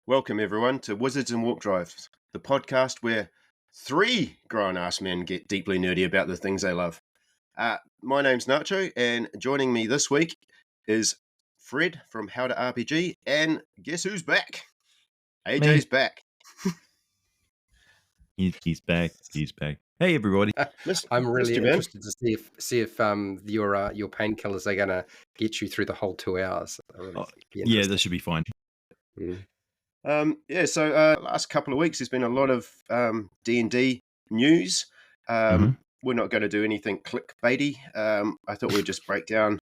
Welcome, everyone, to Wizards and Warp Drives, the podcast where three grown-ass men get deeply nerdy about the things they love. My name's Nacho, and joining me this week is Fred from How to RPG, and guess who's back? AJ's back. He's back. He's back. Hey, everybody! I'm really interested to see if your painkillers are gonna get you through the whole 2 hours. Yeah, that should be fine. So last couple of weeks, there's been a lot of D&D news. We're not going to do anything clickbaity. I thought we'd just break down.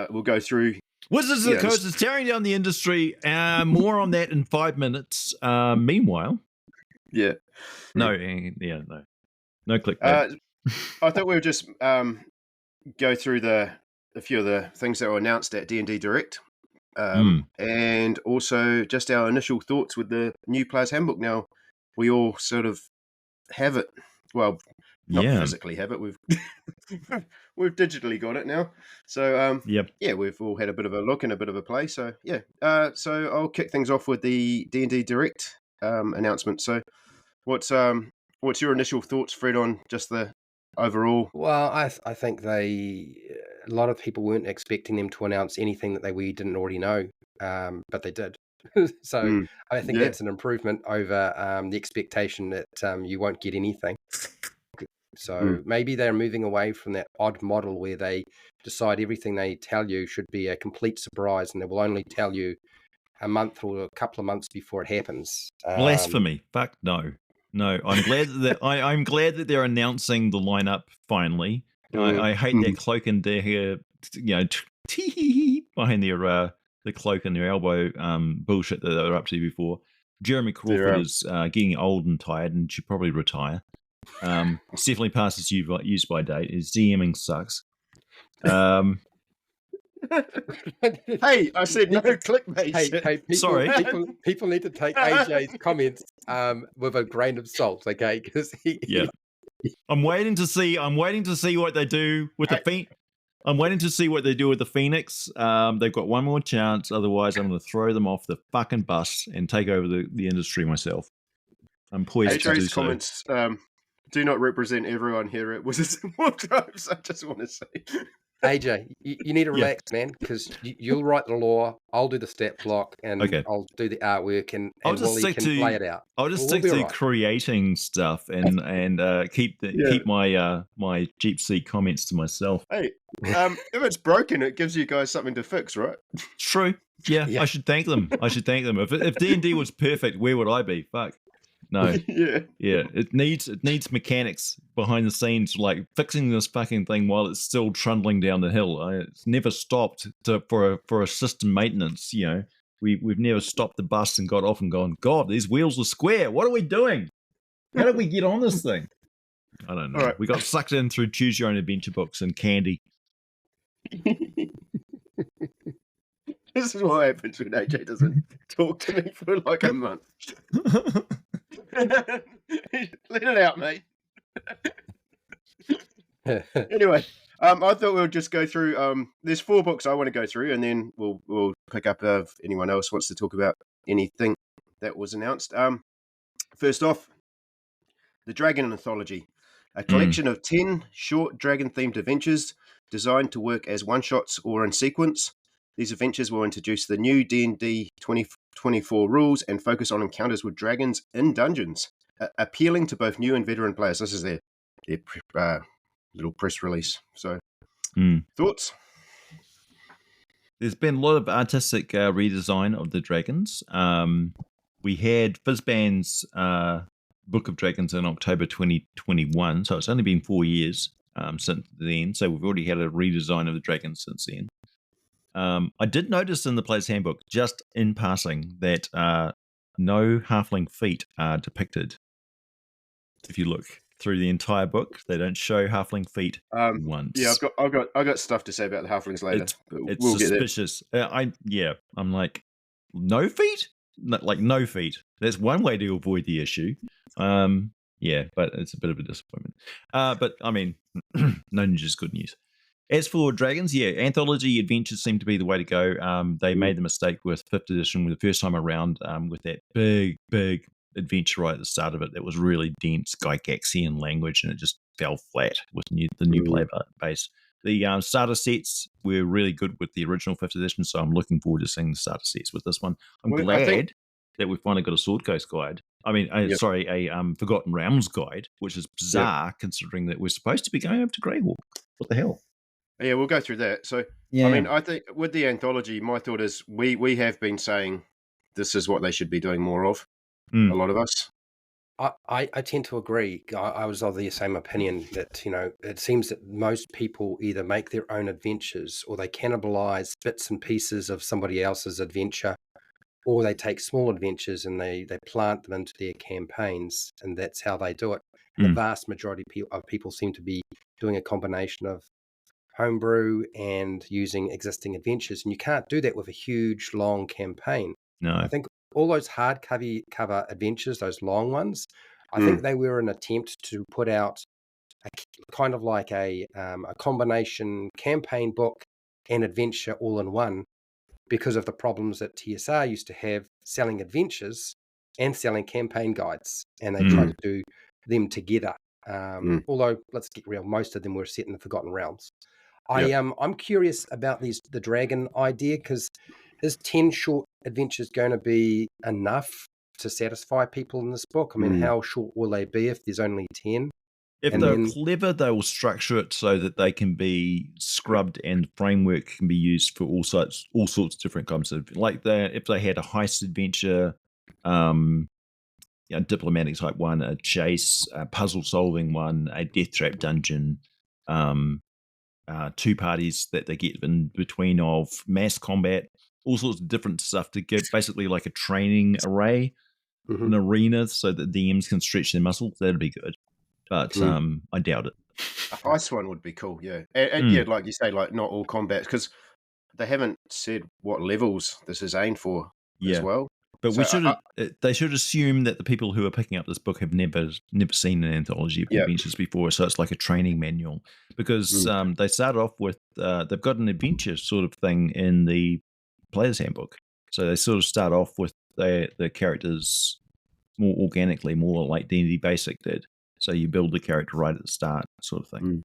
We'll go through. Wizards of the Coast is tearing down the industry. More on that in 5 minutes. Meanwhile, no clickbait. I thought we would just go through a few of the things that were announced at D&D Direct. And also just our initial thoughts with the new Player's Handbook. Now, we all sort of have it. Well, not physically have it. We've digitally got it now. So, we've all had a bit of a look and a bit of a play. So, so I'll kick things off with the D&D Direct announcement. So, what's your initial thoughts, Fred, on just the overall? Well, I think a lot of people weren't expecting them to announce anything that we didn't already know, but they did. So I think that's an improvement over the expectation that you won't get anything. So maybe they're moving away from that odd model where they decide everything they tell you should be a complete surprise, and they will only tell you a month or a couple of months before it happens. Blasphemy! Fuck no. No, I'm glad I'm glad that they're announcing the lineup finally. I hate that cloak and dagger, behind the cloak and their elbow bullshit that they were up to before. Jeremy Crawford is getting old and tired and should probably retire. It's definitely past its use by date. His DMing sucks. Hey, I said no clickbait. Hey, sorry. People need to take AJ's comments with a grain of salt, okay? Because I'm waiting to see what they do with the I'm waiting to see what they do with the Phoenix. They've got one more chance. Otherwise, I'm going to throw them off the fucking bus and take over the industry myself. I'm poised to do so. Comments do not represent everyone here at Wizards and Warp Drives. I just want to say. AJ, you need to relax, man, because you'll write the law, I'll do the stat block, and I'll do the artwork, and Wally can play it out. I'll just stick to creating stuff and keep my cheap seat comments to myself. Hey, if it's broken, it gives you guys something to fix, right? True. Yeah, I should thank them. If D&D was perfect, where would I be? Fuck. No. It needs mechanics behind the scenes, like fixing this fucking thing while it's still trundling down the hill. It's never stopped for a system maintenance. We've never stopped the bus and got off and gone, God, these wheels are square. What are we doing? How did we get on this thing? I don't know. Right. We got sucked in through Choose Your Own Adventure books and candy. This is what happens when AJ doesn't talk to me for like a month. Let it out, mate. Anyway, I thought we would just go through. There's 4 books I want to go through, and then we'll pick up if anyone else wants to talk about anything that was announced. First off, the Dragon Anthology, a collection of 10 short dragon-themed adventures designed to work as one-shots or in sequence. These adventures will introduce the new D&D 2024 rules and focus on encounters with dragons in dungeons, appealing to both new and veteran players. This is their little press release. So, thoughts? There's been a lot of artistic redesign of the dragons. We had Fizban's Book of Dragons in October 2021, so it's only been 4 years since then. So we've already had a redesign of the dragons since then. I did notice in the Player's Handbook, just in passing, that no halfling feet are depicted. If you look through the entire book, they don't show halfling feet once. Yeah, I've got stuff to say about the halflings later. It's suspicious. I'm like, no feet? No feet. That's one way to avoid the issue. But it's a bit of a disappointment. But I mean, no news is good news. As for dragons, yeah, anthology adventures seem to be the way to go. They made the mistake with 5th edition the first time around with that big adventure right at the start of it that was really dense Gygaxian language, and it just fell flat with the new play base. The starter sets were really good with the original 5th edition, so I'm looking forward to seeing the starter sets with this one. I'm glad that we've finally got a Sword Coast guide. I mean, sorry, a Forgotten Realms guide, which is bizarre considering that we're supposed to be going over to Greyhawk. What the hell? Yeah, we'll go through that. So, yeah. I mean, I think with the anthology, my thought is we have been saying this is what they should be doing more of, a lot of us. I tend to agree. I was of the same opinion that, it seems that most people either make their own adventures or they cannibalize bits and pieces of somebody else's adventure, or they take small adventures and they plant them into their campaigns, and that's how they do it. And the vast majority of people seem to be doing a combination of homebrew and using existing adventures, and you can't do that with a huge long campaign. No, I think all those hardcover adventures, those long ones, I think they were an attempt to put out a kind of like a combination campaign book and adventure all in one, because of the problems that TSR used to have selling adventures and selling campaign guides, and they tried to do them together. Although, let's get real, most of them were set in the Forgotten Realms. I'm curious about the dragon idea, because is 10 short adventures going to be enough to satisfy people in this book? I mean, how short will they be if there's only 10? If they're clever, they will structure it so that they can be scrubbed and framework can be used for all sorts of different kinds of, like if they had a heist adventure, diplomatic type one, a chase, a puzzle solving one, a death trap dungeon, two parties that they get in between of mass combat, all sorts of different stuff to get basically like a training array, an arena, so that DMs can stretch their muscles. That'd be good. But I doubt it. A heist one would be cool, yeah. And yeah, like you say, like not all combats, because they haven't said what levels this is aimed for as well. But they should assume that the people who are picking up this book have never seen an anthology of adventures before, so it's like a training manual. Because they start off with, they've got an adventure sort of thing in the player's handbook. So they sort of start off with the characters more organically, more like D&D Basic did. So you build the character right at the start, sort of thing.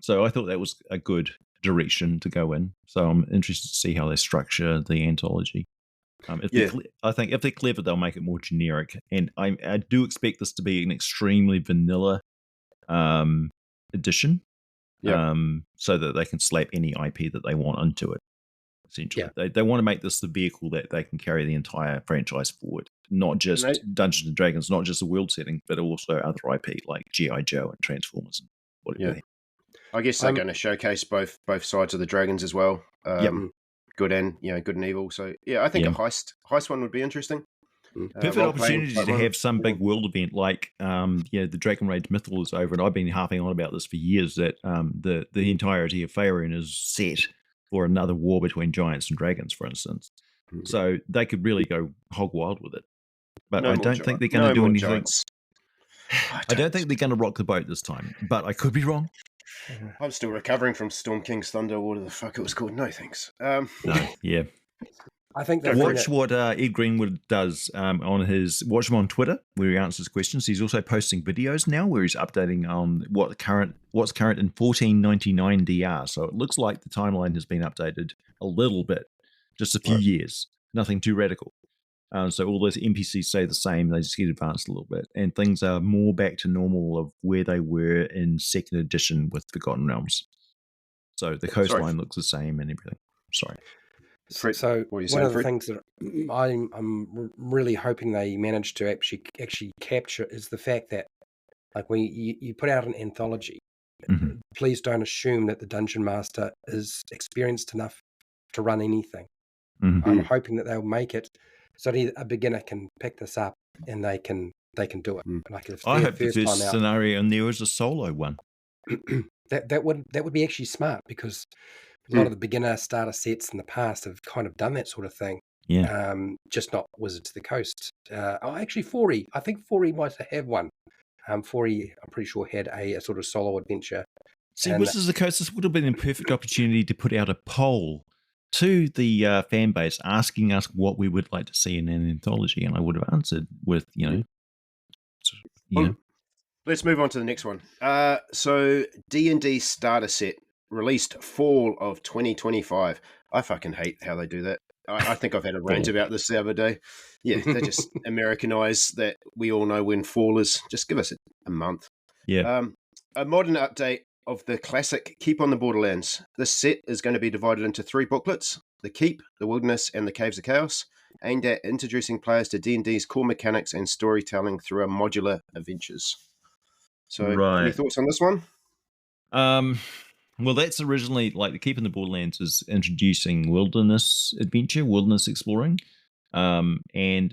So I thought that was a good direction to go in. So I'm interested to see how they structure the anthology. I think if they're clever, they'll make it more generic. And I do expect this to be an extremely vanilla edition, so that they can slap any IP that they want onto it. Essentially, they want to make this the vehicle that they can carry the entire franchise forward. Not just Dungeons and Dragons, not just the world setting, but also other IP like G.I. Joe and Transformers and whatever. I guess they're going to showcase both sides of the dragons as well. Good and good and evil. So I think a heist one would be interesting. Perfect opportunity to have some big world event like the Dragon Rage Mythal is over, and I've been harping on about this for years, that the entirety of Faerun is set for another war between giants and dragons, for instance. So they could really go hog wild with it. But I don't think they're going to do anything. I don't think they're going to rock the boat this time, but I could be wrong. I'm still recovering from Storm King's Thunder, whatever the fuck it was called. No thanks. No, yeah. I think watch what Ed Greenwood does on his. Watch him on Twitter where he answers questions. He's also posting videos now where he's updating on what's current in 1499 DR. So it looks like the timeline has been updated a little bit, just a few years. Nothing too radical. So all those NPCs stay the same. They just get advanced a little bit, and things are more back to normal of where they were in 2nd edition with Forgotten Realms. So the coastline looks the same and everything. Sorry. So one of the things that I'm really hoping they manage to actually capture is the fact that, like, when you put out an anthology, please don't assume that the dungeon master is experienced enough to run anything. I'm hoping that they'll make it so that a beginner can pick this up and they can do it. Like if I hope the first scenario and there is a solo one. that would be actually smart, because a lot of the beginner starter sets in the past have kind of done that sort of thing. Yeah. Just not Wizards of the Coast. Actually, 4E. I think 4E might have one. 4E, I'm pretty sure, had a sort of solo adventure See, And Wizards of the Coast, this would have been a perfect opportunity to put out a poll to the fan base asking us what we would like to see in an anthology, and I would have answered with, Let's move on to the next one. So D&D starter set released fall of 2025. I fucking hate how they do that. I think I've had a rant about this the other day. Yeah, they just Americanize that we all know when fall is. Just give us a month. Yeah. A modern update of the classic Keep on the Borderlands. This set is going to be divided into 3 booklets: the Keep, the Wilderness, and the Caves of Chaos, aimed at introducing players to D&D's core mechanics and storytelling through a modular adventures. So, any thoughts on this one? Well, that's originally like the Keep in the Borderlands is introducing wilderness adventure, wilderness exploring. And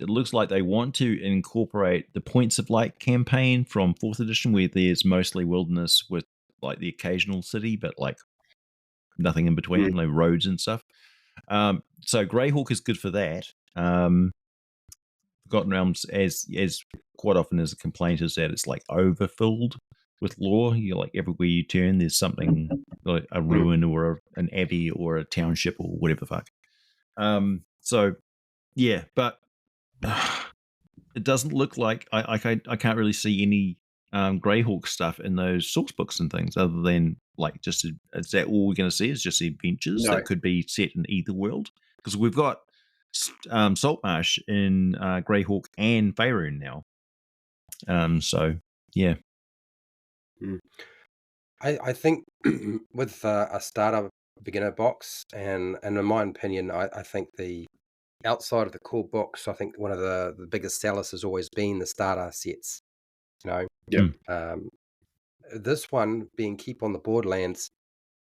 it looks like they want to incorporate the Points of Light campaign from 4th edition, where there's mostly wilderness with like the occasional city, but like nothing in between, like roads and stuff. So Greyhawk is good for that. Forgotten Realms, as quite often as a complaint, is that it's like overfilled with lore. You're like everywhere you turn, there's something like a ruin or an abbey or a township or whatever the fuck. So yeah, but it doesn't look like I can't really see any Greyhawk stuff in those source books and things, other than like just is that all we're going to see is just adventures that could be set in either world? Because we've got Saltmarsh in Greyhawk and Faerun now. So yeah. I think with a starter beginner box, and in my opinion, I think the outside of the core books, I think one of the biggest sellers has always been the starter sets. This one being Keep on the Borderlands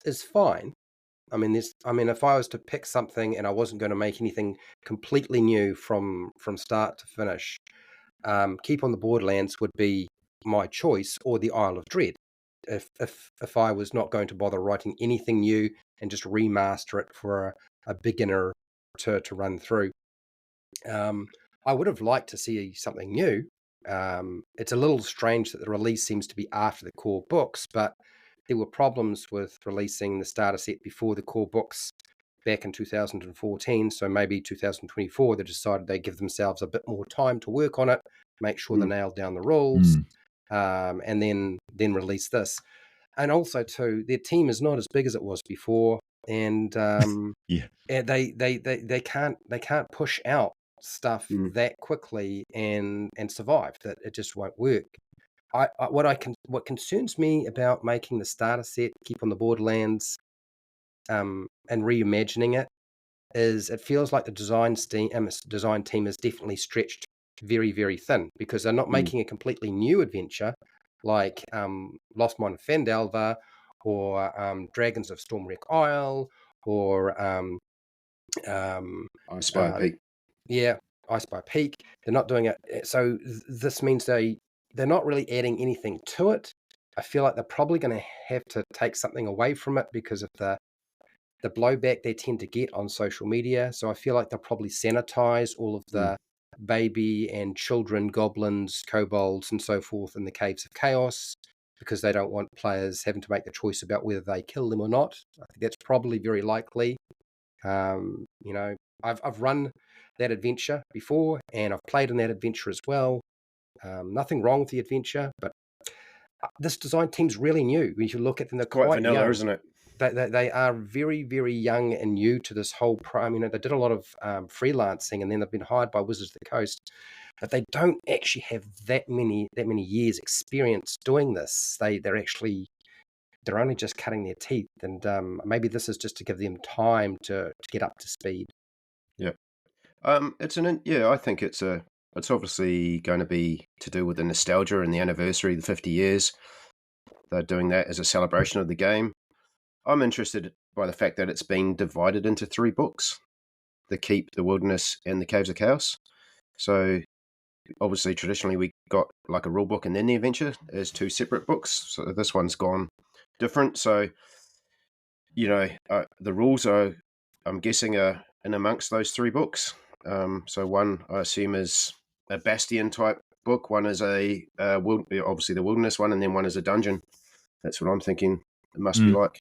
is fine. I mean, if I was to pick something and I wasn't going to make anything completely new from start to finish, Keep on the Borderlands would be my choice, or the Isle of Dread. If I was not going to bother writing anything new and just remaster it for a beginner to run through, I would have liked to see something new. It's a little strange that the release seems to be after the core books, but there were problems with releasing the starter set before the core books back in 2014. So maybe 2024, they decided they give themselves a bit more time to work on it, make sure they nailed down the rules, and then release this. And also, too, their team is not as big as it was before, and they can't push out stuff that quickly and survive. That it just won't work. What concerns me about making the starter set Keep on the Borderlands and reimagining it is it feels like the design team is definitely stretched very, very thin, because they're not making a completely new adventure like Lost Mine of Phandelver or Dragons of Stormwreck Isle or I Spy Peak. Yeah, I Spy Peak. They're not doing it. So this means they're not really adding anything to it. I feel like they're probably going to have to take something away from it because of the blowback they tend to get on social media. So I feel like they'll probably sanitize all of the baby and children, goblins, kobolds, and so forth in the Caves of Chaos, because they don't want players having to make the choice about whether they kill them or not. I think that's probably very likely. I've run that adventure before, and I've played in that adventure as well. Nothing wrong with the adventure, but this design team's really new. When you look at them, they're quite vanilla, young. isn't it? They are very, very young and new to this whole. They did a lot of freelancing, and then they've been hired by Wizards of the Coast, but they don't actually have that many years experience doing this. They're only just cutting their teeth, and maybe this is just to give them time to get up to speed. Yeah. I think it's obviously going to be to do with the nostalgia and the anniversary, the 50 years. They're doing that as a celebration of the game. I'm interested by the fact that it's been divided into 3 books: the Keep, the Wilderness, and the Caves of Chaos. So obviously, traditionally, we got like a rule book and then the adventure as 2 separate books. So this one's gone different. So, the rules are, I'm guessing, are in amongst those 3 books. So one, I assume, is a Bastion type book. One is obviously the Wilderness one, and then one is a dungeon. That's what I'm thinking. It must be like.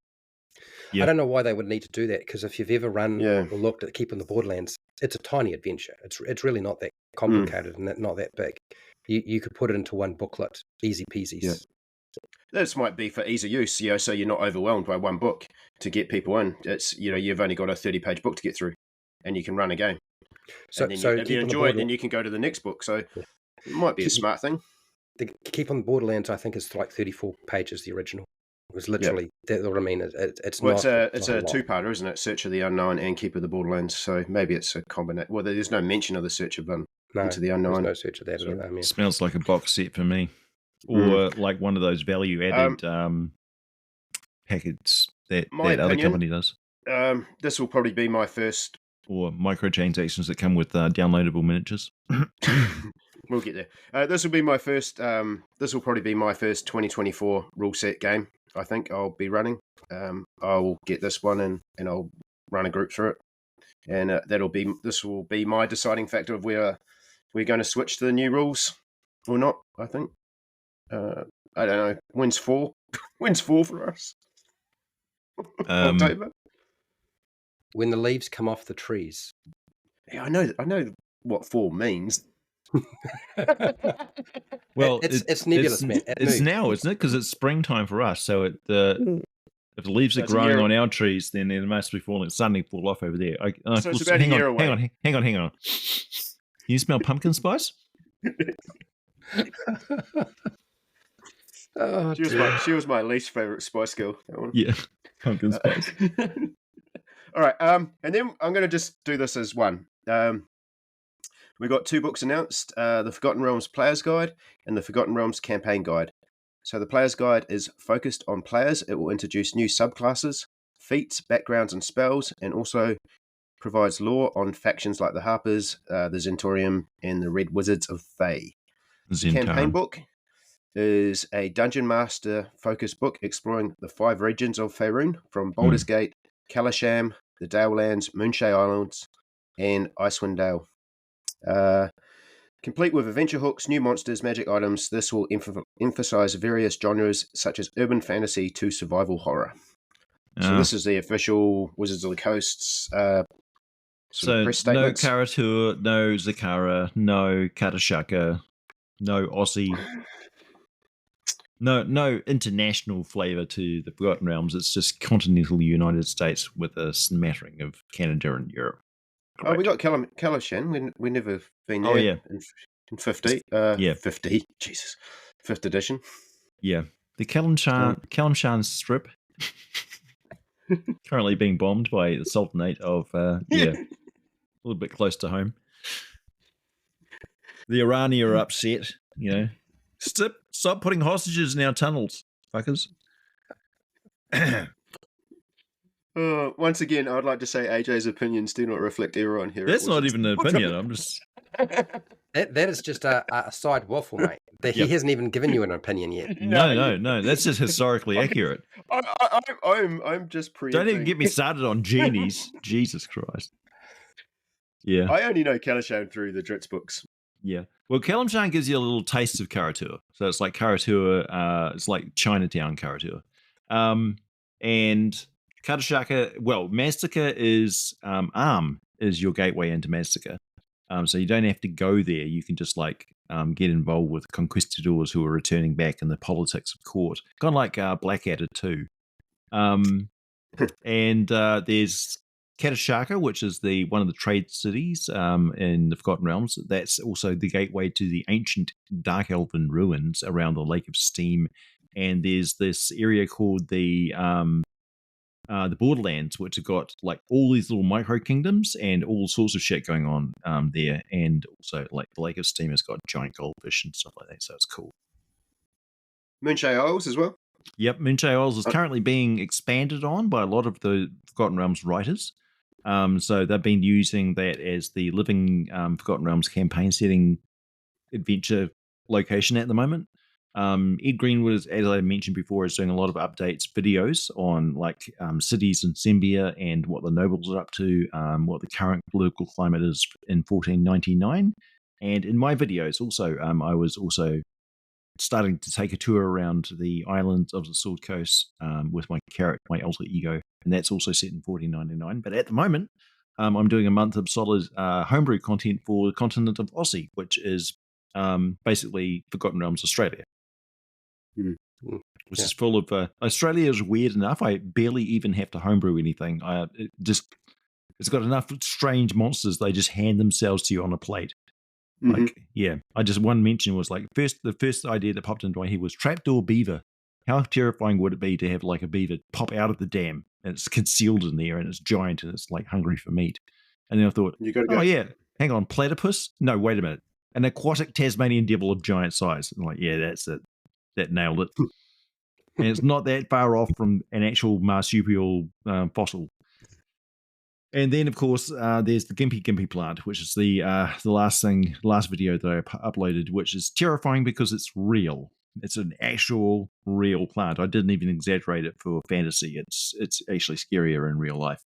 Yeah. I don't know why they would need to do that, because if you've ever run Yeah. or looked at Keeping the Borderlands, it's a tiny adventure. It's really not that complicated and not that big. You could put it into one booklet, easy peasy. Yeah. This might be for ease of use, so you're not overwhelmed by one book to get people in. It's you've only got a 30-page book to get through, and you can run a game. So, and then if you enjoy it, then you can go to the next book. So it might be a smart thing. The Keep on the Borderlands, I think, is like 34 pages. The original. It was literally that's what I mean. It's not. It's a two-parter, isn't it? Search of the Unknown and Keep of the Borderlands. So maybe it's a combination. Well, there's no mention of the Search of Into the Unknown. There's no search of that. So smells like a box set for me, or like one of those value-added packets that other company does. This will probably be my first. Or microtransactions that come with downloadable miniatures. We'll get there. This will be my first. This will probably be my first 2024 rule set game. I think I'll be running. I will get this one and I'll run a group through it, and this will be my deciding factor of whether we're going to switch to the new rules or not. I think. I don't know. When's fall? When's fall for us? October. When the leaves come off the trees. Yeah, I know what fall means. Well, it's nebulous, man. It's now, isn't it? Because it's springtime for us. So if the leaves are growing on our trees, then they must be suddenly fall off over there. So it's about a year away. Hang on. You smell pumpkin spice? Oh, she was my least favorite Spice Girl. That one. Yeah, pumpkin spice. All right, and then I'm going to just do this as one. We got 2 books announced: the Forgotten Realms Player's Guide and the Forgotten Realms Campaign Guide. So the Player's Guide is focused on players. It will introduce new subclasses, feats, backgrounds, and spells, and also provides lore on factions like the Harpers, the Zentorium, and the Red Wizards of Thay. The Campaign book is a Dungeon Master focused book exploring the 5 regions of Faerun, from Baldur's Gate, Kalasham, the Dalelands, Moonshae Islands, and Icewind Dale. Complete with adventure hooks, new monsters, magic items, this will emphasize various genres such as urban fantasy to survival horror. So this is the official Wizards of the Coast's so press no statements. Karatur, no Zakara, no Katashaka, no Aussie. No international flavour to the Forgotten Realms. It's just continental United States with a smattering of Canada and Europe. Correct. Oh, we got Kalasham. We never been there. Oh, yeah. In 50. 50. Jesus. 5th edition. Yeah. The Kalimshan strip currently being bombed by the Sultanate of, a little bit close to home. The Irani are upset, Stop putting hostages in our tunnels, fuckers. Once again, I'd like to say AJ's opinions do not reflect everyone here. That's not even an opinion. I'm just... That is just a side waffle, mate. He hasn't even given you an opinion yet. No. That's just historically accurate. I'm just preempting. Don't even get me started on genies. Jesus Christ. Yeah. I only know Kalasham through the Dritz books. Yeah. Well, Kalimshan gives you a little taste of Karatur. So it's like Karatur, it's like Chinatown Karatur. And Katashaka, well, Maztica is, Arm is your gateway into Maztica. So you don't have to go there. You can just get involved with conquistadors who are returning back in the politics of court. Kind of like Blackadder too. And there's Katashaka, which is one of the trade cities in the Forgotten Realms. That's also the gateway to the ancient Dark Elven ruins around the Lake of Steam. And there's this area called the Borderlands, which have got all these little micro kingdoms and all sorts of shit going on there. And also the Lake of Steam has got giant goldfish and stuff like that. So it's cool. Moonshae Isles as well. Yep, Moonshae Isles is currently being expanded on by a lot of the Forgotten Realms writers. So they've been using that as the living Forgotten Realms campaign setting adventure location at the moment. Ed Greenwood, as I mentioned before, is doing a lot of updates, videos on cities in Sembia and what the nobles are up to, what the current political climate is in 1499. And in my videos also, I was also starting to take a tour around the islands of the Sword Coast with my alter ego, and that's also set in 1499. But at the moment, I'm doing a month of solid homebrew content for the continent of Aussie, which is basically Forgotten Realms Australia. Which is full of Australia is weird enough. I barely even have to homebrew anything. It's got enough strange monsters. They just hand themselves to you on a plate. Like, one mention was like the first idea that popped into my head was trapdoor beaver. How terrifying would it be to have like a beaver pop out of the dam and it's concealed in there and it's giant and it's like hungry for meat? And then I thought, hang on, platypus? No, wait a minute. An aquatic Tasmanian devil of giant size. I'm like, yeah, that's it. That nailed it. And it's not that far off from an actual marsupial fossil. And then, of course, there's the Gimpy plant, which is the last video that I uploaded, which is terrifying because it's real. It's an actual real plant. I didn't even exaggerate it for fantasy. It's actually scarier in real life.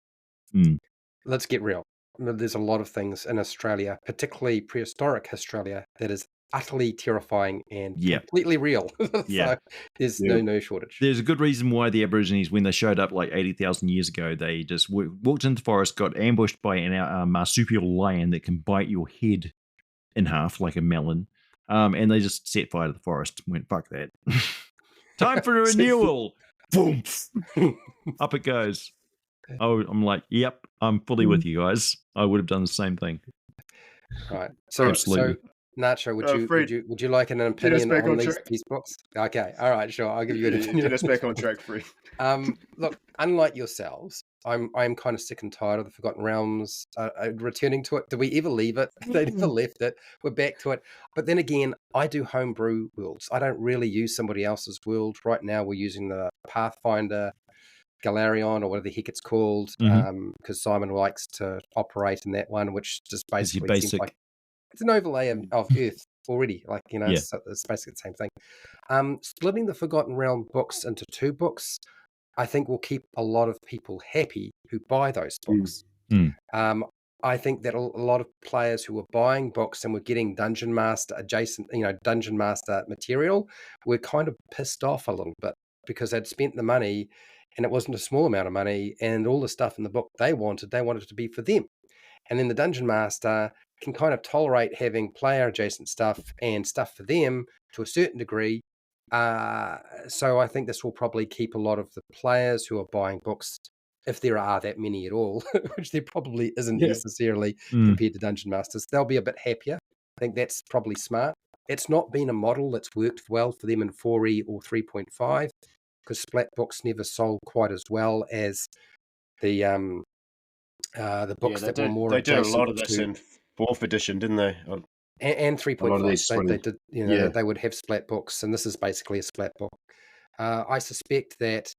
Let's get real. There's a lot of things in Australia, particularly prehistoric Australia, that is utterly terrifying and completely real. So there's no shortage. There's a good reason why the Aborigines, when they showed up like 80,000 years ago, they just walked into the forest, got ambushed by a marsupial lion that can bite your head in half like a melon, and they just set fire to the forest and went, fuck that. Time for a renewal. Boom. Up it goes. Oh, I'm like, yep, I'm fully with you guys. I would have done the same thing. Right. So, absolutely. So Nacho, would you like an opinion on these books? Okay. All right. Sure. I'll give you an opinion. Get us back on track, Free. Look, unlike yourselves, I'm kind of sick and tired of the Forgotten Realms. Returning to it. Did we ever leave it? They never left it. We're back to it. But then again, I do homebrew worlds. I don't really use somebody else's world. Right now, we're using the Pathfinder Galarion, or whatever the heck it's called, because Simon likes to operate in that one, which just basically seems like it's an overlay of Earth already. Like, it's basically the same thing. Splitting the Forgotten Realm books into 2 books, I think will keep a lot of people happy who buy those books. I think that a lot of players who were buying books and were getting Dungeon Master adjacent, Dungeon Master material, were kind of pissed off a little bit because they'd spent the money. And it wasn't a small amount of money, and all the stuff in the book they wanted it to be for them. And then the Dungeon Master can kind of tolerate having player adjacent stuff and stuff for them to a certain degree. So I think this will probably keep a lot of the players who are buying books, if there are that many at all, which there probably isn't necessarily compared to Dungeon Masters, they'll be a bit happier. I think that's probably smart. It's not been a model that's worked well for them in 4E or 3.5. because splat books never sold quite as well as the books that were more. They did a lot of this in 4th edition, didn't they? And 3.5. They did. They would have splat books, and this is basically a splat book. I suspect that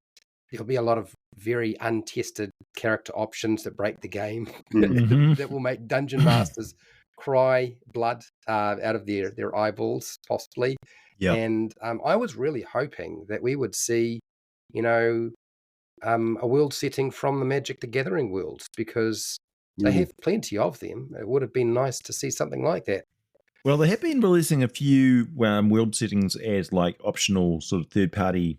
there'll be a lot of very untested character options that break the game that will make Dungeon Masters cry blood out of their eyeballs, possibly. Yep. And I was really hoping that we would see, a world setting from the Magic the Gathering worlds, because they have plenty of them. It would have been nice to see something like that. Well, they have been releasing a few world settings as like optional sort of third-party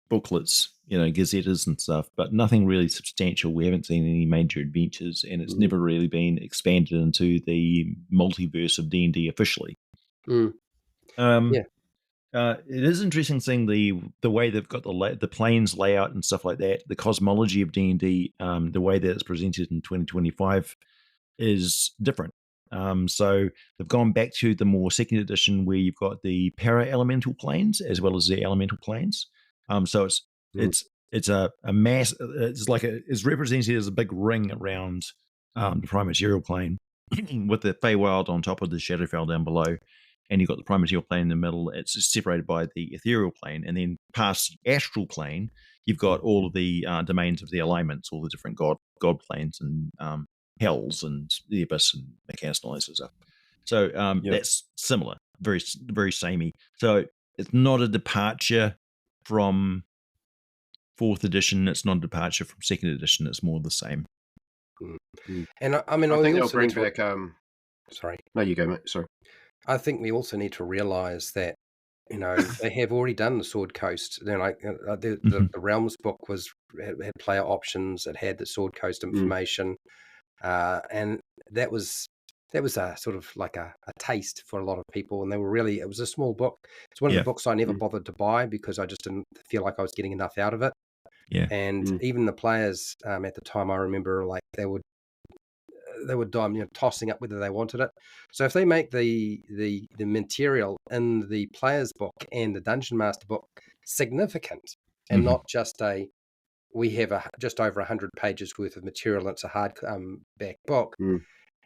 booklets, gazetters and stuff, but nothing really substantial. We haven't seen any major adventures, and it's never really been expanded into the multiverse of D&D officially. It is interesting seeing the way they've got the planes layout and stuff like that. The cosmology of D&D, the way that it's presented in 2025 is different. So they've gone back to the more 2nd edition, where you've got the para-elemental planes as well as the elemental planes. So it's a mass. It's represented as a big ring around the prime material plane, with the Feywild on top of the Shadowfell down below. And you've got the prime material plane in the middle. It's separated by the ethereal plane. And then past the astral plane, you've got all of the domains of the alignments, all the different god planes and hells and the abyss and Macas and all that sort of stuff. So that's similar, very, very samey. So it's not a departure from 4th edition. It's not a departure from 2nd edition. It's more the same. And I mean, I think they'll bring back... Sorry. No, you go, mate. Sorry. I think we also need to realize that they have already done the Sword Coast. Like the Realms book had player options. It had the Sword Coast information, and that was a sort of like a taste for a lot of people. And it was a small book. It's one of the books I never bothered to buy because I just didn't feel like I was getting enough out of it. Yeah, and even the players at the time, I remember, like they would tossing up whether they wanted it. So if they make the material in the player's book and the Dungeon Master book significant, and not just we have just over 100 pages worth of material, and it's a hard back book,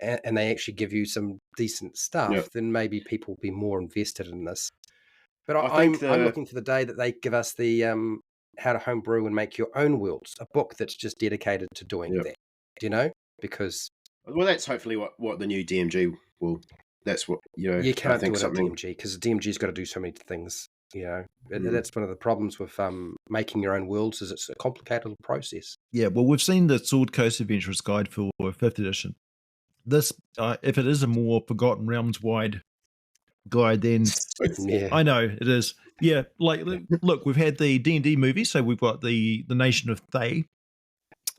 and they actually give you some decent stuff, then maybe people will be more invested in this. But I'm looking for the day that they give us the how to homebrew and make your own worlds, a book that's just dedicated to doing that. Do you know? Because that's hopefully what the new DMG will. That's what you can't do it at DMG, because DMG's got to do so many things. That's one of the problems with making your own worlds, is it's a complicated process. Yeah, well, we've seen the Sword Coast Adventurers Guide for 5th edition. This, if it is a more Forgotten Realms wide guide, then I know it is. Yeah, look, we've had the D&D movie, so we've got the Nation of Thay.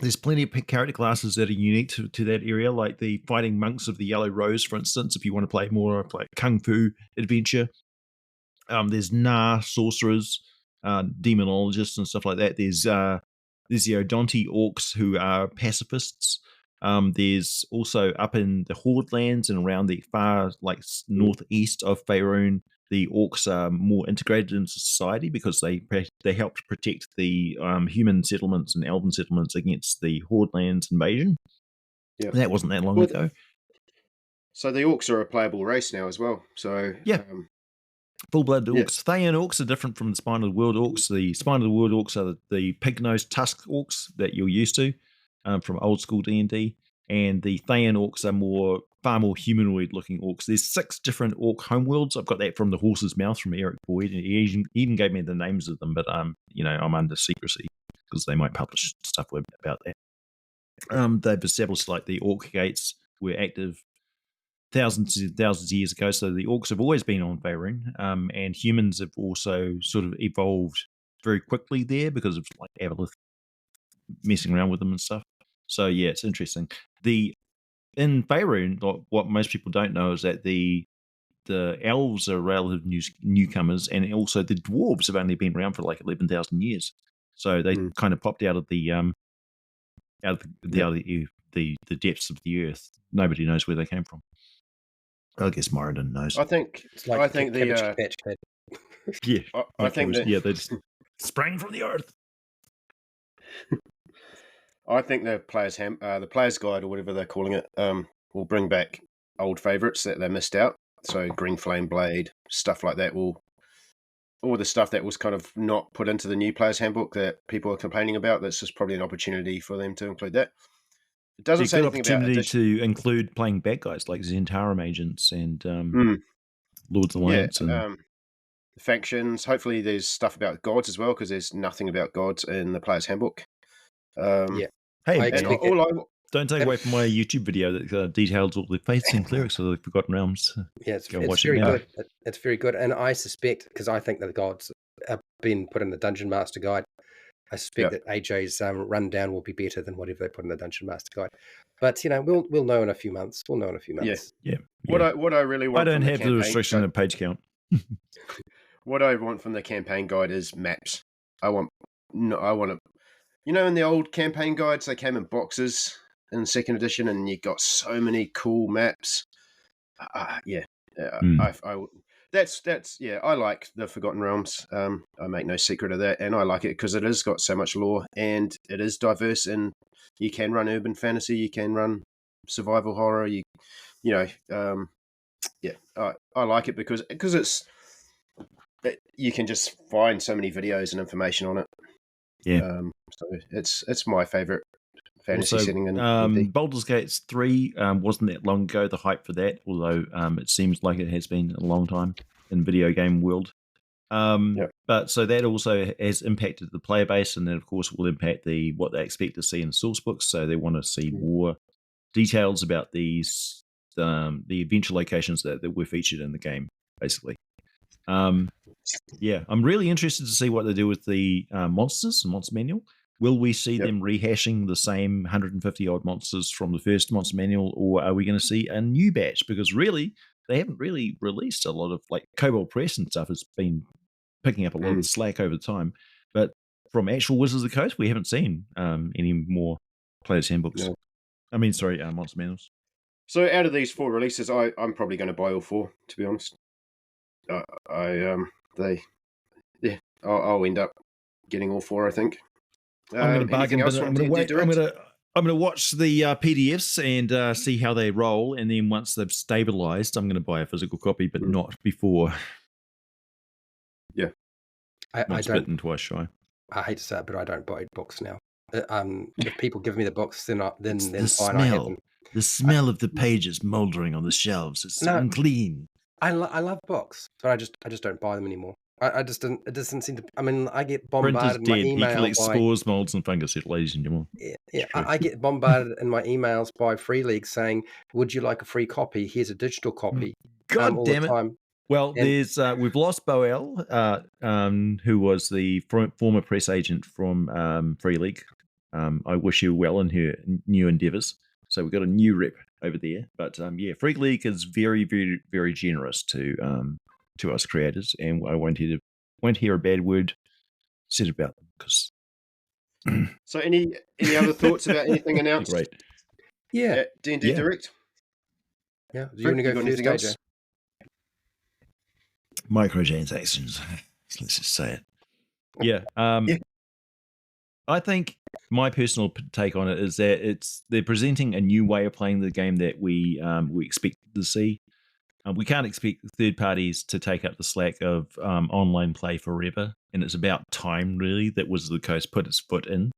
There's plenty of character classes that are unique to that area, like the Fighting Monks of the Yellow Rose, for instance, if you want to play more of like Kung Fu adventure. There's sorcerers, demonologists and stuff like that. There's the Odonti orcs who are pacifists. There's also up in the Horde lands and around the far northeast of Faerun, the orcs are more integrated into society because they helped protect the human settlements and elven settlements against the Horde lands invasion. Yeah, that wasn't that long ago. So the orcs are a playable race now as well. So yeah. Full-blooded orcs. Thayan orcs are different from the Spine of the World orcs. The Spine of the World orcs are the pig-nosed tusk orcs that you're used to from old school D&D, and the Thayan orcs are far more humanoid-looking orcs. There's 6 different orc homeworlds. I've got that from the horse's mouth from Eric Boyd, and he even gave me the names of them, but I'm under secrecy because they might publish stuff about that. They've established like the orc gates were active thousands and thousands of years ago, so the orcs have always been on Faerun, and humans have also sort of evolved very quickly there because of like Aboleth messing around with them and stuff. So yeah, it's interesting. In Faerun, what most people don't know is that the elves are relative newcomers, and also the dwarves have only been around for like 11,000 years. So they kind of popped out of the depths of the earth. Nobody knows where they came from. I guess Moradin knows. I think the patch kid. Yeah, I think they just sprang from the earth. I think the player's guide, or whatever they're calling it, will bring back old favourites that they missed out. So Green Flame Blade, stuff like that. All the stuff that was kind of not put into the new player's handbook that people are complaining about. That's just probably an opportunity for them to include that. It doesn't say anything about opportunity to include playing bad guys like Zentarum agents and Lord's Alliance and factions. Hopefully, there's stuff about gods as well, because there's nothing about gods in the player's handbook. Hey, don't take away from my YouTube video that details all the faiths and clerics of the Forgotten Realms. Yeah, it's very good. It's very good, and I suspect, because I think that the gods have been put in the Dungeon Master Guide, I suspect that AJ's rundown will be better than whatever they put in the Dungeon Master Guide. But we'll know in a few months. Yeah. What I really want. I don't have the restriction of page count. What I want from the campaign guide is maps. I want to. In the old campaign guides, they came in boxes in 2nd edition, and you got so many cool maps. I like the Forgotten Realms. I make no secret of that, and I like it because it has got so much lore, and it is diverse, and you can run urban fantasy, you can run survival horror, I like it because you can just find so many videos and information on it. Yeah. So it's my favorite fantasy setting in Baldur's Gate 3 wasn't that long ago, the hype for that, although it seems like it has been a long time in video game world. But so that also has impacted the player base, and then of course will impact what they expect to see in the source books. So they want to see more details about these the adventure locations that were featured in the game, basically. Yeah, I'm really interested to see what they do with the monsters and monster manual. Will we see them rehashing the same 150 odd monsters from the first monster manual, or are we going to see a new batch? Because really, they haven't really released a lot of, like, Cobalt Press and stuff has been picking up a lot of the slack over time. But from actual Wizards of the Coast, we haven't seen any more players' handbooks. No. I mean, sorry, monster manuals. So out of these 4 releases, I'm probably going to buy all 4, to be honest. I'll end up getting all 4, I think. I'm going to bargain, but I'm going to wait. I'm going to watch the PDFs and see how they roll, and then once they've stabilized, I'm going to buy a physical copy, but not before. Yeah, I don't. Bitten, twice shy. I hate to say it, but I don't buy books now. If people give me the books, then fine. Smell. I have them. The smell of the pages moldering on the shelves is so unclean. I love books, but I just don't buy them anymore. I just didn't. It doesn't seem to. I mean, I get bombarded in my email. He collects spores, molds, and fungus, ladies and gentlemen. Yeah. I get bombarded in my emails by Free League saying, "Would you like a free copy? Here's a digital copy." God all damn the it! time. Well, there's we've lost Boel, who was the former press agent from Free League. I wish you well in her new endeavours. So we've got a new rep over there. But Free League is very, very, very generous to us creators, and I won't hear a bad word said about them. Because so, any other thoughts about anything announced? Great. Yeah. D&D Direct. Yeah. Do you want to go first, AJ? Microtransactions. Let's just say it. Yeah. I think my personal take on it is that they're presenting a new way of playing the game that we expect to see. We can't expect third parties to take up the slack of online play forever, and it's about time, really, that Wizards of the Coast put its foot in.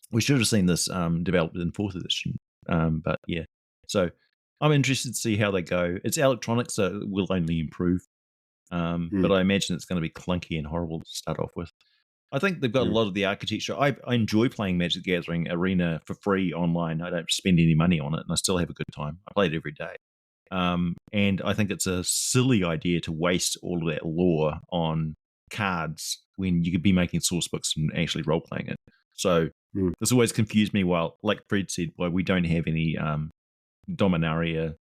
We should have seen this developed in 4th edition, but yeah. So I'm interested to see how they go. It's electronic, so it will only improve, but I imagine it's going to be clunky and horrible to start off with. I think they've got a lot of the architecture. I enjoy playing Magic the Gathering Arena for free online. I don't spend any money on it, and I still have a good time. I play it every day. And I think it's a silly idea to waste all of that lore on cards when you could be making source books and actually role-playing it. So this always confused me, while, like Fred said, why we don't have any Dominaria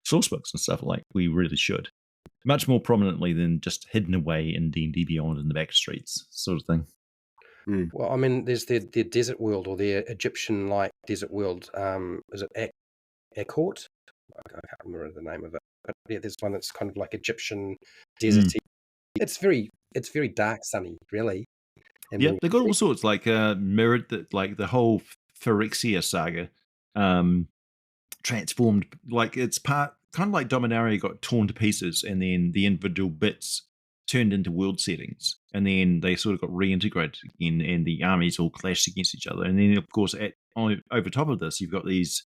source books and stuff like we really should. Much more prominently than just hidden away in D&D Beyond in the back streets, sort of thing. Well, I mean, there's their desert world, or their Egyptian-like desert world. Is it Akort? I can't remember the name of it, but yeah, there's one that's kind of like Egyptian deserty. It's very dark, sunny, really. And yeah, they've got all sorts, like mirrored that, like the whole Phyrexia saga, transformed. Like it's kind of like Dominaria got torn to pieces, and then the individual bits turned into world settings, and then they sort of got reintegrated again, and the armies all clashed against each other. And then, of course, over top of this, you've got these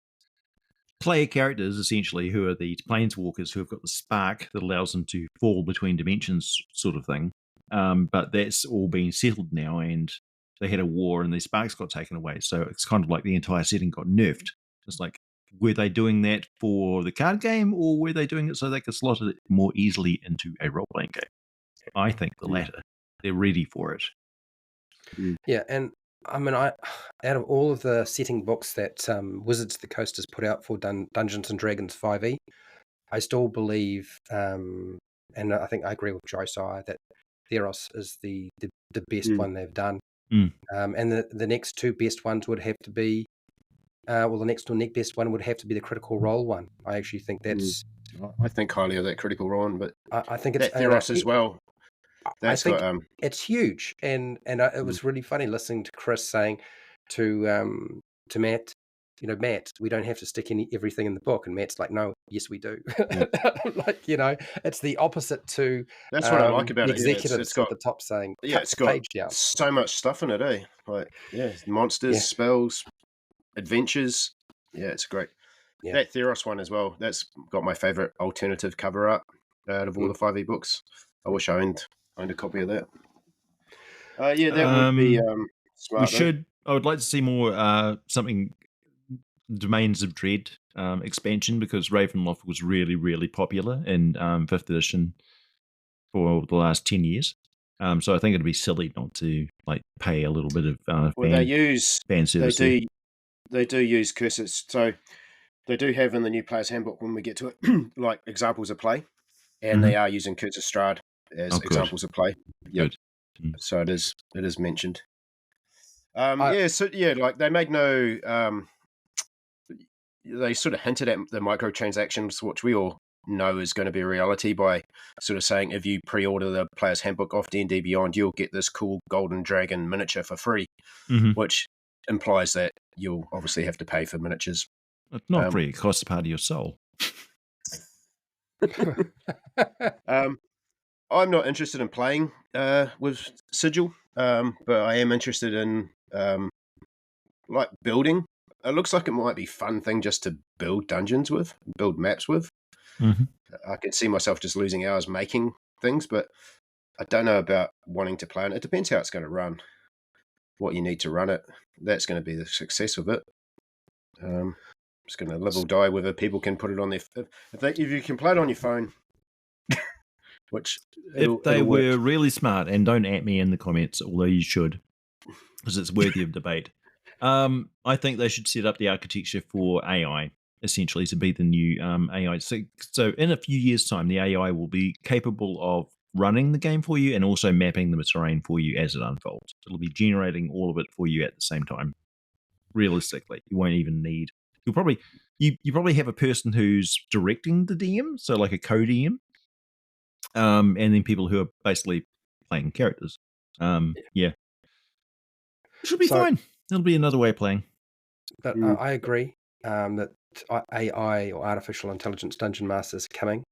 player characters, essentially, who are the planeswalkers, who have got the spark that allows them to fall between dimensions, sort of thing. But that's all been settled now, and they had a war, and the sparks got taken away. So it's kind of like the entire setting got nerfed. It's like, were they doing that for the card game, or were they doing it so they could slot it more easily into a role-playing game? I think the latter. They're ready for it. Yeah, and I mean, out of all of the setting books that Wizards of the Coast has put out for Dungeons and Dragons 5e, I still believe, and I think I agree with Josiah, that Theros is the best one they've done. And the next two best ones would have to be, the next best one would have to be the Critical Role one. I actually think that's... I think highly of that Critical Role one, but I think it's... that Theros as well. I think it's huge, and it was really funny listening to Chris saying to Matt, Matt, we don't have to stick everything in the book, and Matt's like, no, yes we do. Like, it's the opposite to that's what I like about the it. executives It's got, at the top saying, it's got page down. So much stuff in it, eh? Like, monsters, spells, adventures. Yeah, it's great. Yeah. That Theros one as well. That's got my favorite alternative cover art out of all the 5e books. I wish I owned a copy of that. That would be smart. I would like to see more something Domains of Dread expansion because Ravenloft was really, really popular in 5th edition for the last 10 years. So I think it'd be silly not to like pay a little bit of Well, fan service there. they do use curses. So they do have in the new player's handbook when we get to it, like examples of play, and they are using Curse Strahd as examples of play. Yep. Good. So it is mentioned. Like they made no. They sort of hinted at the microtransactions, which we all know is going to be a reality by sort of saying if you pre-order the player's handbook off D&D Beyond, you'll get this cool golden dragon miniature for free, which implies that you'll obviously have to pay for miniatures. It's not free; it costs a part of your soul. I'm not interested in playing with Sigil, but I am interested in like building. It looks like it might be a fun thing just to build dungeons with, build maps with. I could see myself just losing hours making things, but I don't know about wanting to play. And it depends how it's going to run, what you need to run it. That's going to be the success of it. It's going to live or die whether people can put it on their. If you can play it on your phone, which if they were really smart, and don't at me in the comments, although you should, because it's worthy of debate. I think they should set up the architecture for AI, essentially, to be the new AI. So in a few years' time, the AI will be capable of running the game for you and also mapping the terrain for you as it unfolds. It'll be generating all of it for you at the same time. Realistically, you won't even need. You probably have a person who's directing the DM, so like a co-DM, and then people who are basically playing characters. It should be fine. It'll be another way of playing. But I agree that AI or artificial intelligence dungeon masters are coming.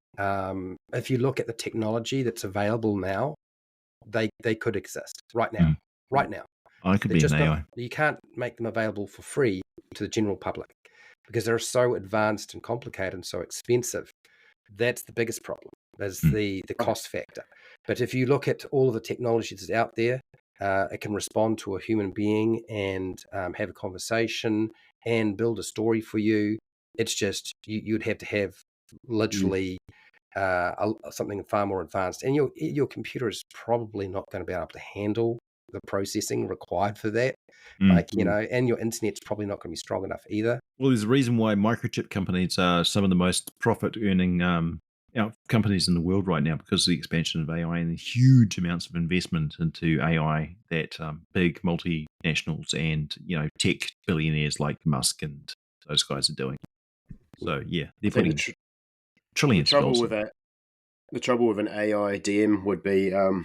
If you look at the technology that's available now, they could exist right now. Right now, I could be an AI. You can't make them available for free to the general public because they're so advanced and complicated and so expensive. That's the biggest problem. There's the cost factor. But if you look at all of the technology that's out there, it can respond to a human being and have a conversation and build a story for you. It's just you'd have to have literally something far more advanced, and your computer is probably not going to be able to handle the processing required for that. And your internet's probably not going to be strong enough either. Well, there's a reason why microchip companies are some of the most profit-earning companies in the world right now, because of the expansion of AI and the huge amounts of investment into AI that big multinationals and tech billionaires like Musk and those guys are doing. So they're putting trillions of dollars. The trouble with an AI DM would be a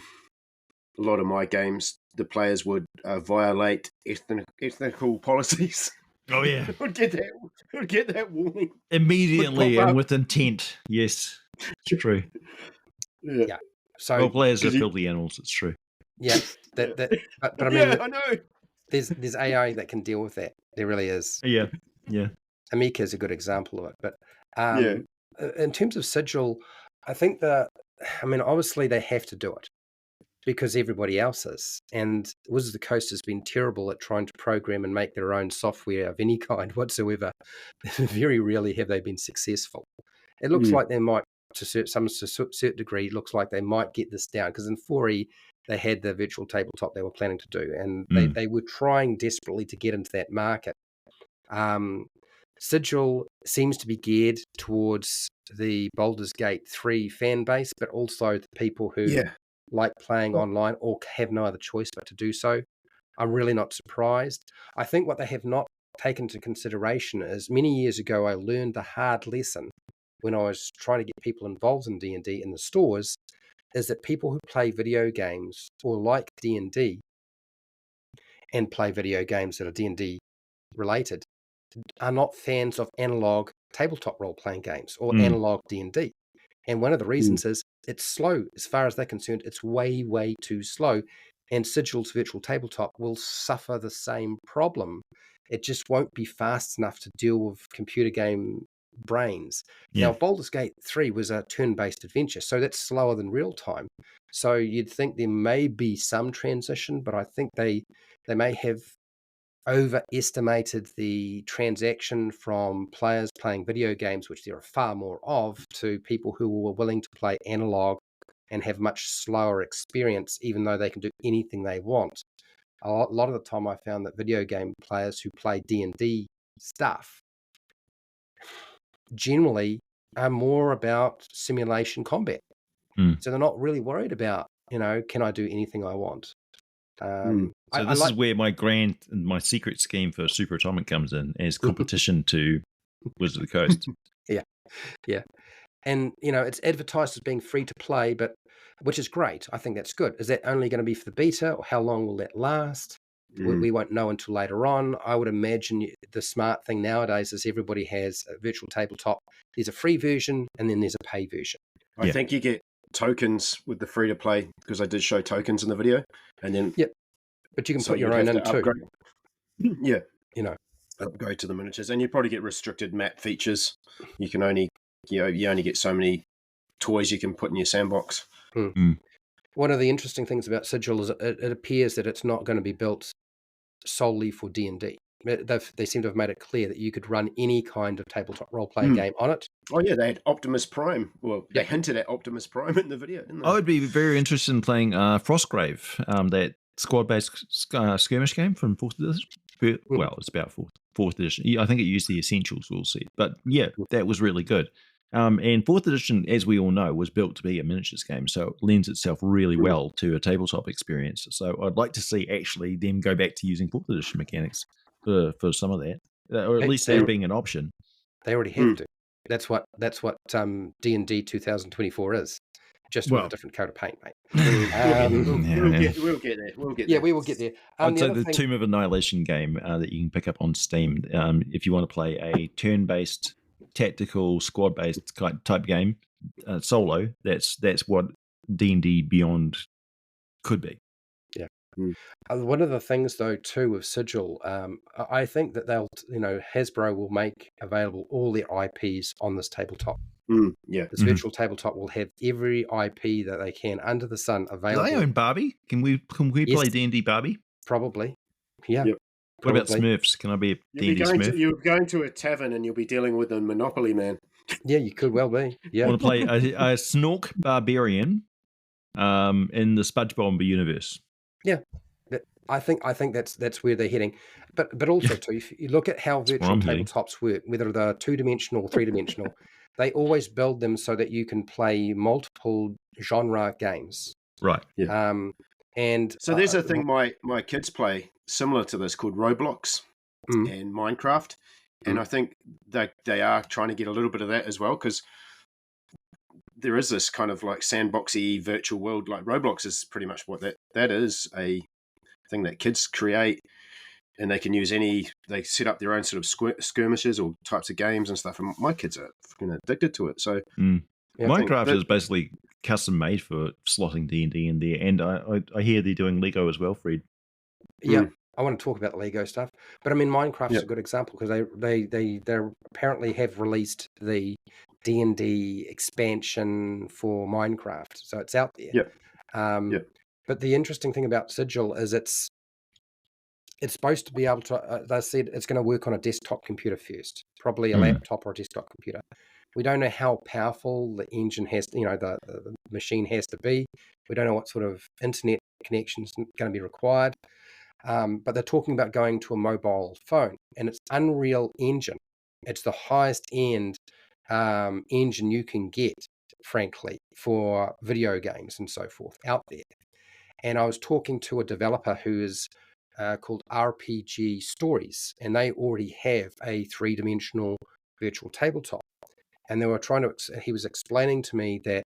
lot of my games, the players would violate ethical policies. Oh yeah, would get that warning immediately and with intent. Yes, it's true. Yeah. So players are filthy animals. It's true. Yeah, but I mean, I know. There's AI that can deal with that. There really is. Yeah. Amika is a good example of it. But in terms of Sigil, I think obviously they have to do it because everybody else is. And Wizards of the Coast has been terrible at trying to program and make their own software of any kind whatsoever. Very rarely have they been successful. It looks like they might, to some certain degree, looks like they might get this down, because in 4E, they had the virtual tabletop they were planning to do, and they were trying desperately to get into that market. Sigil seems to be geared towards the Baldur's Gate 3 fan base, but also the people who like playing online or have no other choice but to do so. I'm really not surprised. I think what they have not taken into consideration is, many years ago, I learned the hard lesson when I was trying to get people involved in D&D in the stores, is that people who play video games or like D&D and play video games that are D&D related are not fans of analog tabletop role-playing games or analog D&D. And one of the reasons is it's slow. As far as they're concerned, it's way, way too slow. And Sigil's virtual tabletop will suffer the same problem. It just won't be fast enough to deal with computer game brains. Now, Baldur's Gate 3 was a turn-based adventure, so that's slower than real time. So you'd think there may be some transition, but I think they may have overestimated the transaction from players playing video games, which there are far more of, to people who were willing to play analog and have much slower experience, even though they can do anything they want. A lot of the time I found that video game players who play D&D stuff generally are more about simulation combat. So they're not really worried about, can I do anything I want? So this is where my secret scheme for Super Atomic comes in as competition to Wizard of the Coast. Yeah. And, it's advertised as being free to play, which is great. I think that's good. Is that only going to be for the beta, or how long will that last? We won't know until later on. I would imagine the smart thing nowadays is everybody has a virtual tabletop. There's a free version and then there's a pay version. I think you get tokens with the free to play, because I did show tokens in the video, and then but you can put your own in too. Upgrade to the miniatures, and you probably get restricted map features. You can only you only get so many toys you can put in your sandbox. One of the interesting things about Sigil is it appears that it's not going to be built solely for D&D. They seem to have made it clear that you could run any kind of tabletop role-playing game on it. Oh yeah, they had Optimus Prime. Well, they hinted at Optimus Prime in the video, didn't they? I would be very interested in playing Frostgrave, that squad-based skirmish game from 4th edition. Well, it's about 4th edition. I think it used the essentials, we'll see. But yeah, that was really good. And 4th edition, as we all know, was built to be a miniatures game, so it lends itself really well to a tabletop experience. So I'd like to see actually them go back to using 4th edition mechanics for some of that, or at least that being an option. They already have to. That's what D&D 2024 is. Just with a different coat of paint, mate. We'll get there. Yeah, we will get there. I'd say the Tomb of Annihilation game that you can pick up on Steam, if you want to play a turn-based, tactical, squad-based type game, solo, that's what D&D Beyond could be. Yeah. One of the things, though, too, with Sigil, I think that they'll, Hasbro will make available all their IPs on this tabletop. This virtual tabletop will have every IP that they can under the sun available. Do they own Barbie? Can we play D&D Barbie? Probably. Yeah. Yep. What about Smurfs? Can I be a D&D Smurf? You're going to a tavern and you'll be dealing with a Monopoly man. Yeah, you could well be. Yeah. I want to play a Snork Barbarian in the SpongeBob universe. Yeah. I think that's where they're heading. But also, too, if you look at how virtual tabletops work, whether they're 2-dimensional or 3-dimensional, they always build them so that you can play multiple genre games. Right. Yeah. And so there's a thing my kids play similar to this called Roblox and Minecraft, and I think they are trying to get a little bit of that as well, because there is this kind of like sandboxy virtual world. Like Roblox is pretty much what that is, a thing that kids create, and they can use they set up their own sort of skirmishes or types of games and stuff, and my kids are fucking addicted to it. So Minecraft is basically custom made for slotting D&D in there, and I hear they're doing Lego as well, Fred. Yeah, I want to talk about the Lego stuff, but I mean Minecraft is a good example, because they apparently have released the D&D expansion for Minecraft, so it's out there. But the interesting thing about Sigil is it's supposed to be able to. They said it's going to work on a desktop computer first, probably a laptop or a desktop computer. We don't know how powerful the engine has, the machine has to be. We don't know what sort of internet connection is going to be required. But they're talking about going to a mobile phone, and it's Unreal Engine. It's the highest end engine you can get, frankly, for video games and so forth out there. And I was talking to a developer who is called RPG Stories, and they already have a 3-dimensional virtual tabletop. And they were he was explaining to me that,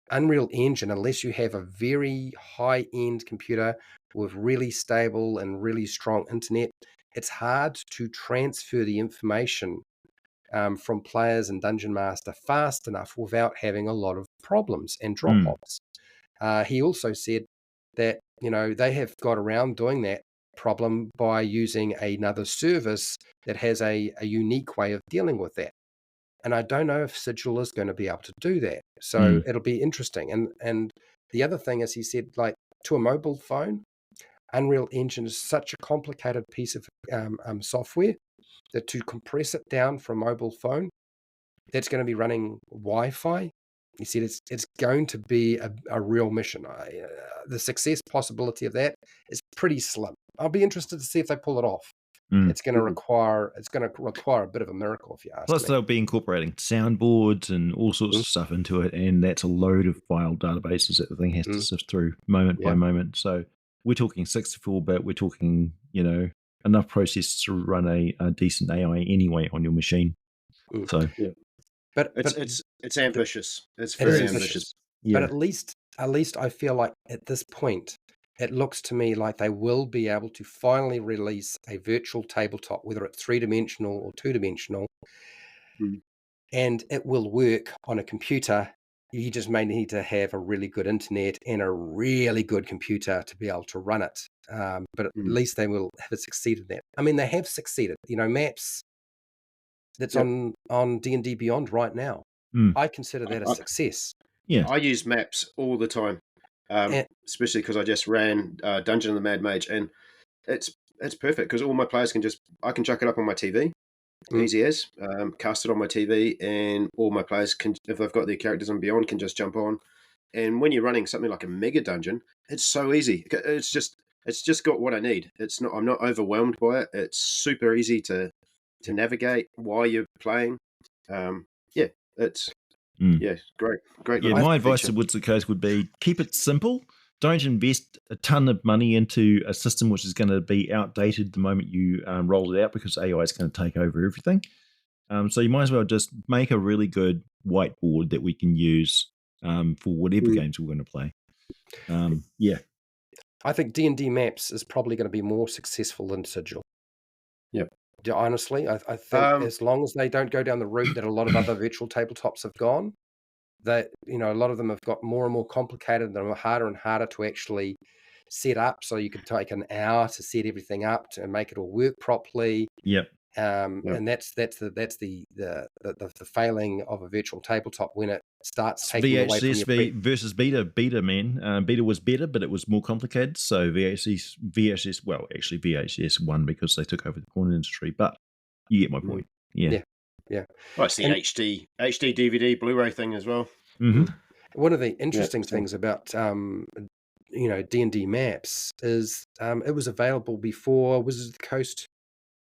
Unreal Engine, unless you have a very high-end computer with really stable and really strong internet, it's hard to transfer the information from players and Dungeon Master fast enough without having a lot of problems and drop-offs. He also said that, they have got around doing that problem by using another service that has a unique way of dealing with that. And I don't know if Sigil is going to be able to do that. So it'll be interesting. And the other thing is, he said, like, to a mobile phone, Unreal Engine is such a complicated piece of software that to compress it down for a mobile phone, that's going to be running Wi-Fi. You see, it's going to be a real mission. The success possibility of that is pretty slim. I'll be interested to see if they pull it off. It's going to require a bit of a miracle, if you ask Plus, me. they'll be incorporating soundboards and all sorts of stuff into it, and that's a load of file databases that the thing has to sift through moment by moment. So we're talking 64-bit. We're talking, enough processors to run a decent AI anyway on your machine. So but it's ambitious. It's it is very ambitious. But at least I feel like at this point, it looks to me like they will be able to finally release a virtual tabletop, whether it's 3-dimensional or 2-dimensional, and it will work on a computer. You just may need to have a really good internet and a really good computer to be able to run it. But at least they will have succeeded in that. I mean, they have succeeded. Maps that's on D&D Beyond right now. I consider that a success. Yeah, I use maps all the time, especially because I just ran Dungeon of the Mad Mage, and it's perfect because all my players I can chuck it up on my TV, easy as, cast it on my TV, and all my players can, if they've got their characters on Beyond, can just jump on. And when you're running something like a mega dungeon, it's so easy. It's just got what I need. I'm not overwhelmed by it. It's super easy to navigate while you're playing. It's great. Yeah, my advice to Woods of the Coast would be keep it simple. Don't invest a ton of money into a system which is going to be outdated the moment you roll it out, because AI is going to take over everything. So you might as well just make a really good whiteboard that we can use for whatever games we're going to play. I think D&D Maps is probably going to be more successful than Sigil. Yep. Honestly, I think as long as they don't go down the route that a lot of other virtual tabletops have gone, that a lot of them have got more and more complicated, and harder and harder to actually set up. So you could take an hour to set everything up to make it all work properly. And that's the failing of a virtual tabletop when it starts taking away from your versus beta, man. Beta was better, but it was more complicated. So VHS won because they took over the porn industry. But you get my point. Yeah. Well, it's the HD DVD Blu-ray thing as well. One of the interesting things about D&D Maps is it was available before Wizards of the Coast.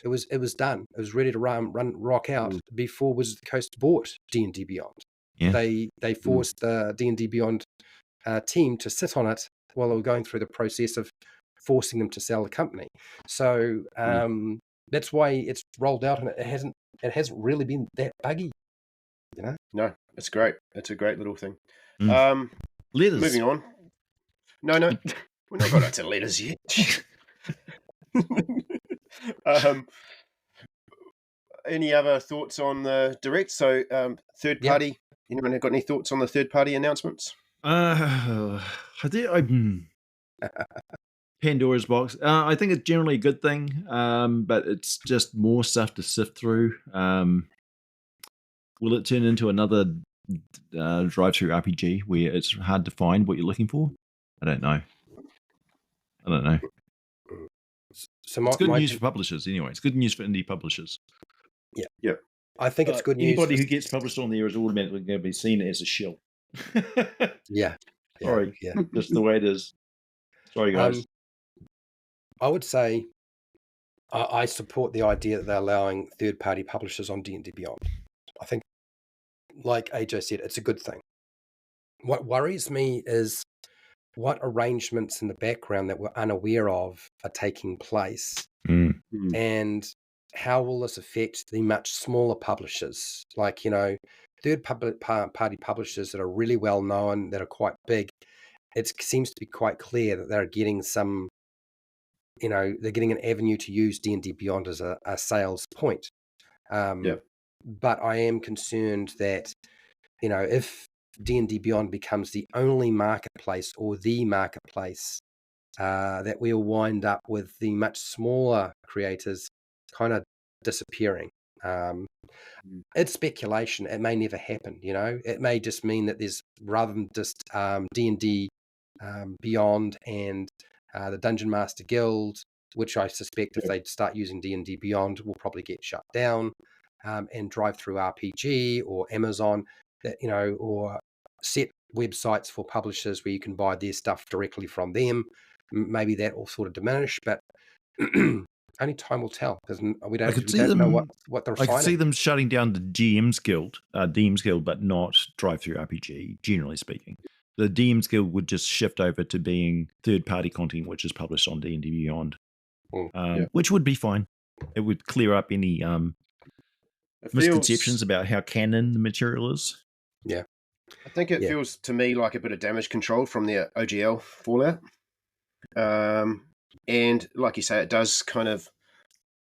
It was done. It was ready to rock out before Wizards of the Coast bought D&D Beyond. Yeah. They forced the D&D Beyond team to sit on it while they were going through the process of forcing them to sell the company. So that's why it's rolled out, and it hasn't really been that buggy. No, it's great. It's a great little thing. Letters. Moving on. No, we're not got out to letters yet. Any other thoughts on the Direct? So, third party. Anyone got any thoughts on the third party announcements? Pandora's box. I think it's generally a good thing, but it's just more stuff to sift through. Will it turn into another drive-through RPG where it's hard to find what you're looking for? I don't know. So it's good news for publishers anyway. It's good news for indie publishers. Yeah. I think it's good news. Anybody who gets published on there is automatically going to be seen as a shill. Sorry. Just the way it is. Sorry, guys. I would say I support the idea that they're allowing third-party publishers on D&D Beyond. I think, like AJ said, it's a good thing. What worries me is what arrangements in the background that we're unaware of are taking place, and how will this affect the much smaller publishers, like third-party publishers that are really well known, that are quite big. It seems to be quite clear that they're getting some, they're getting an avenue to use D&D Beyond as a sales point. But I am concerned that, if D&D Beyond becomes the only marketplace or the marketplace, that we'll wind up with the much smaller creators kind of disappearing. It's speculation. It may never happen. It may just mean that there's, rather than just D&D Beyond and The Dungeon Master Guild, which I suspect if they start using D&D Beyond, will probably get shut down, and Drive Through RPG or Amazon, that or set websites for publishers where you can buy their stuff directly from them. Maybe that will sort of diminish, but only time will tell because we don't know what they're I could see signing. them shutting down the DM's Guild, but not Drive Through RPG. Generally speaking, the DM's Guild would just shift over to being third-party content, which is published on D&D Beyond, which would be fine. It would clear up any misconceptions about how canon the material is. Yeah, I think it feels to me like a bit of damage control from the OGL fallout. And like you say, it does kind of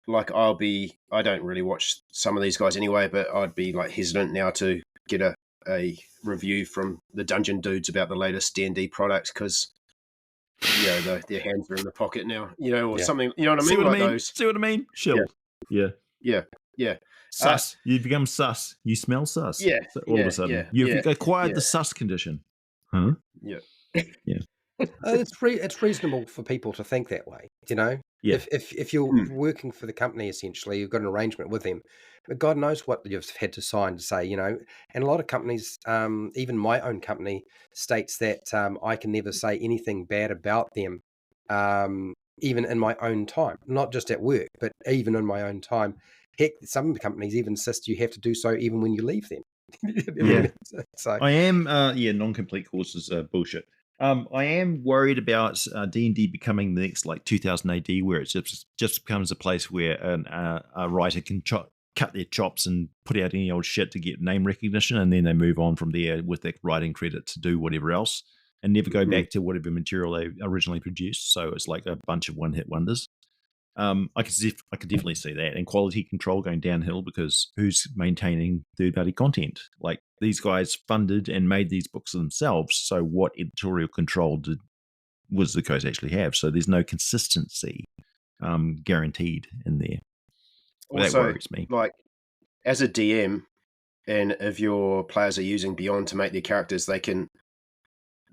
like I don't really watch some of these guys anyway, but I'd be like hesitant now to get a review from the Dungeon Dudes about the latest D&D products because their hands are in the pocket now, or something. You know what I mean? See what I mean? Shill. Yeah. Sus. You become sus. You smell sus. Yeah. So all of a sudden, you've acquired the sus condition. Huh? Yeah. Yeah. It's reasonable for people to think that way, Yeah. If you're working for the company, essentially, you've got an arrangement with them. But God knows what you've had to sign to say, And a lot of companies, even my own company, states that I can never say anything bad about them, even in my own time, not just at work, but even in my own time. Heck, some companies even insist you have to do so even when you leave them. So I am, non-complete courses are bullshit. I am worried about D&D becoming the next 2000 AD, where it just becomes a place where a writer can cut their chops and put out any old shit to get name recognition, and then they move on from there with their writing credit to do whatever else, and never go back to whatever material they originally produced. So it's like a bunch of one-hit wonders. I could definitely see that, and quality control going downhill because who's maintaining third-party content? Like these guys funded and made these books themselves, so what editorial control was the coast actually have? So there's no consistency guaranteed in there. Well, also, that worries me. Like as a DM, and if your players are using Beyond to make their characters, they can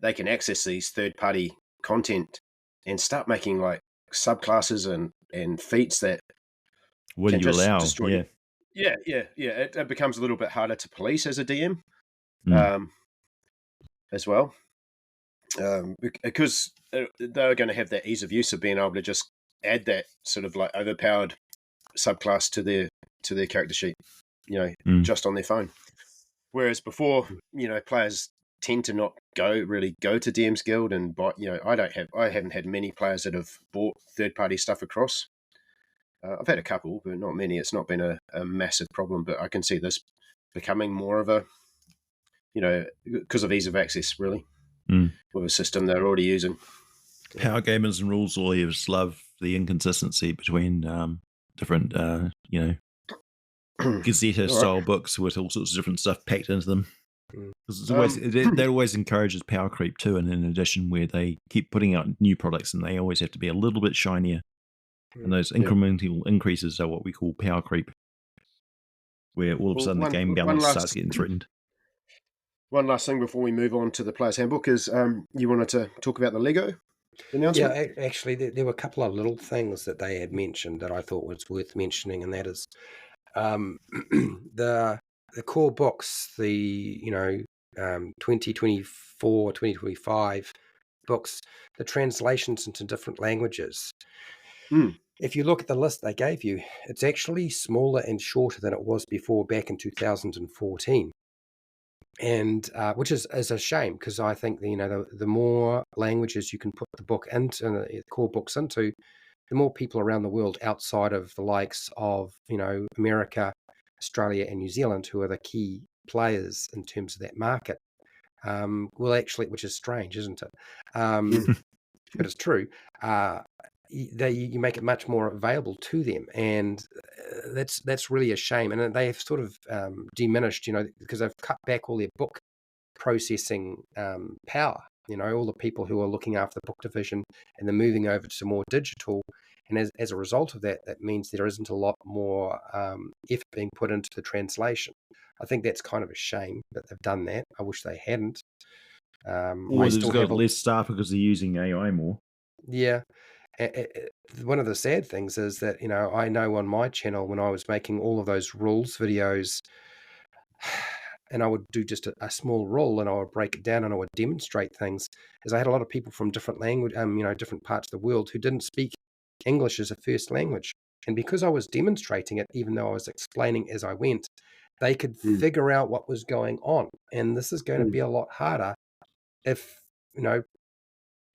access these third-party content and start making like subclasses and feats that what do you allow? Destroy. Yeah. It becomes a little bit harder to police as a DM, as well, because they're going to have that ease of use of being able to just add that sort of like overpowered subclass to their character sheet, just on their phone. Whereas before, players tend to not really go to DM's Guild and buy. I haven't had many players that have bought third-party stuff across. I've had a couple, but not many. It's not been a massive problem, but I can see this becoming more of a, because of ease of access, really, with a system they're already using. Power gamers and rules lawyers love the inconsistency between different, Gazetta-style books with all sorts of different stuff packed into them. That always encourages power creep too, and in addition, where they keep putting out new products and they always have to be a little bit shinier. And those incremental increases are what we call power creep, where all of a sudden the game balance starts getting threatened. One last thing before we move on to the Player's Handbook is you wanted to talk about the Lego announcement? Yeah, actually, there were a couple of little things that they had mentioned that I thought was worth mentioning, and that is the core books, the 2024, 2025 books, the translations into different languages. If you look at the list they gave you, it's actually smaller and shorter than it was before back in 2014. And which is a shame, because I think the more languages you can put the book into, the core books into, the more people around the world outside of the likes of America, Australia, and New Zealand, who are the key players in terms of that market, will actually, which is strange, isn't it? But it's true. You make it much more available to them, and that's really a shame. And they've sort of diminished, because they've cut back all their book processing power. All the people who are looking after the book division, and they're moving over to more digital. And as a result of that, that means there isn't a lot more effort being put into the translation. I think that's kind of a shame that they've done that. I wish they hadn't. Or they've got less staff because they're using AI more. Yeah. One of the sad things is that, I know on my channel when I was making all of those rules videos, and I would do just a small rule and I would break it down and I would demonstrate things, is I had a lot of people from different language, different parts of the world who didn't speak English as a first language. And because I was demonstrating it, even though I was explaining as I went, they could figure out what was going on. And this is going to be a lot harder if,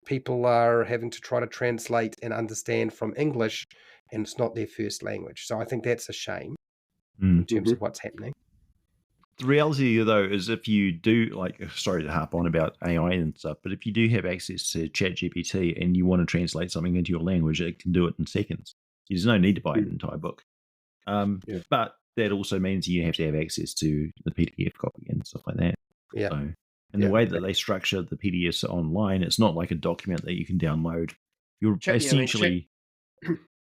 people are having to try to translate and understand from English and it's not their first language. So I think that's a shame in terms of what's happening. The reality, though, is if you do, sorry to harp on about AI and stuff, but if you do have access to ChatGPT and you want to translate something into your language, it can do it in seconds. There's no need to buy an entire book. But that also means you have to have access to the PDF copy and stuff like that. Yeah. So, and the way that they structure the PDFs online, it's not like a document that you can download. You're essentially...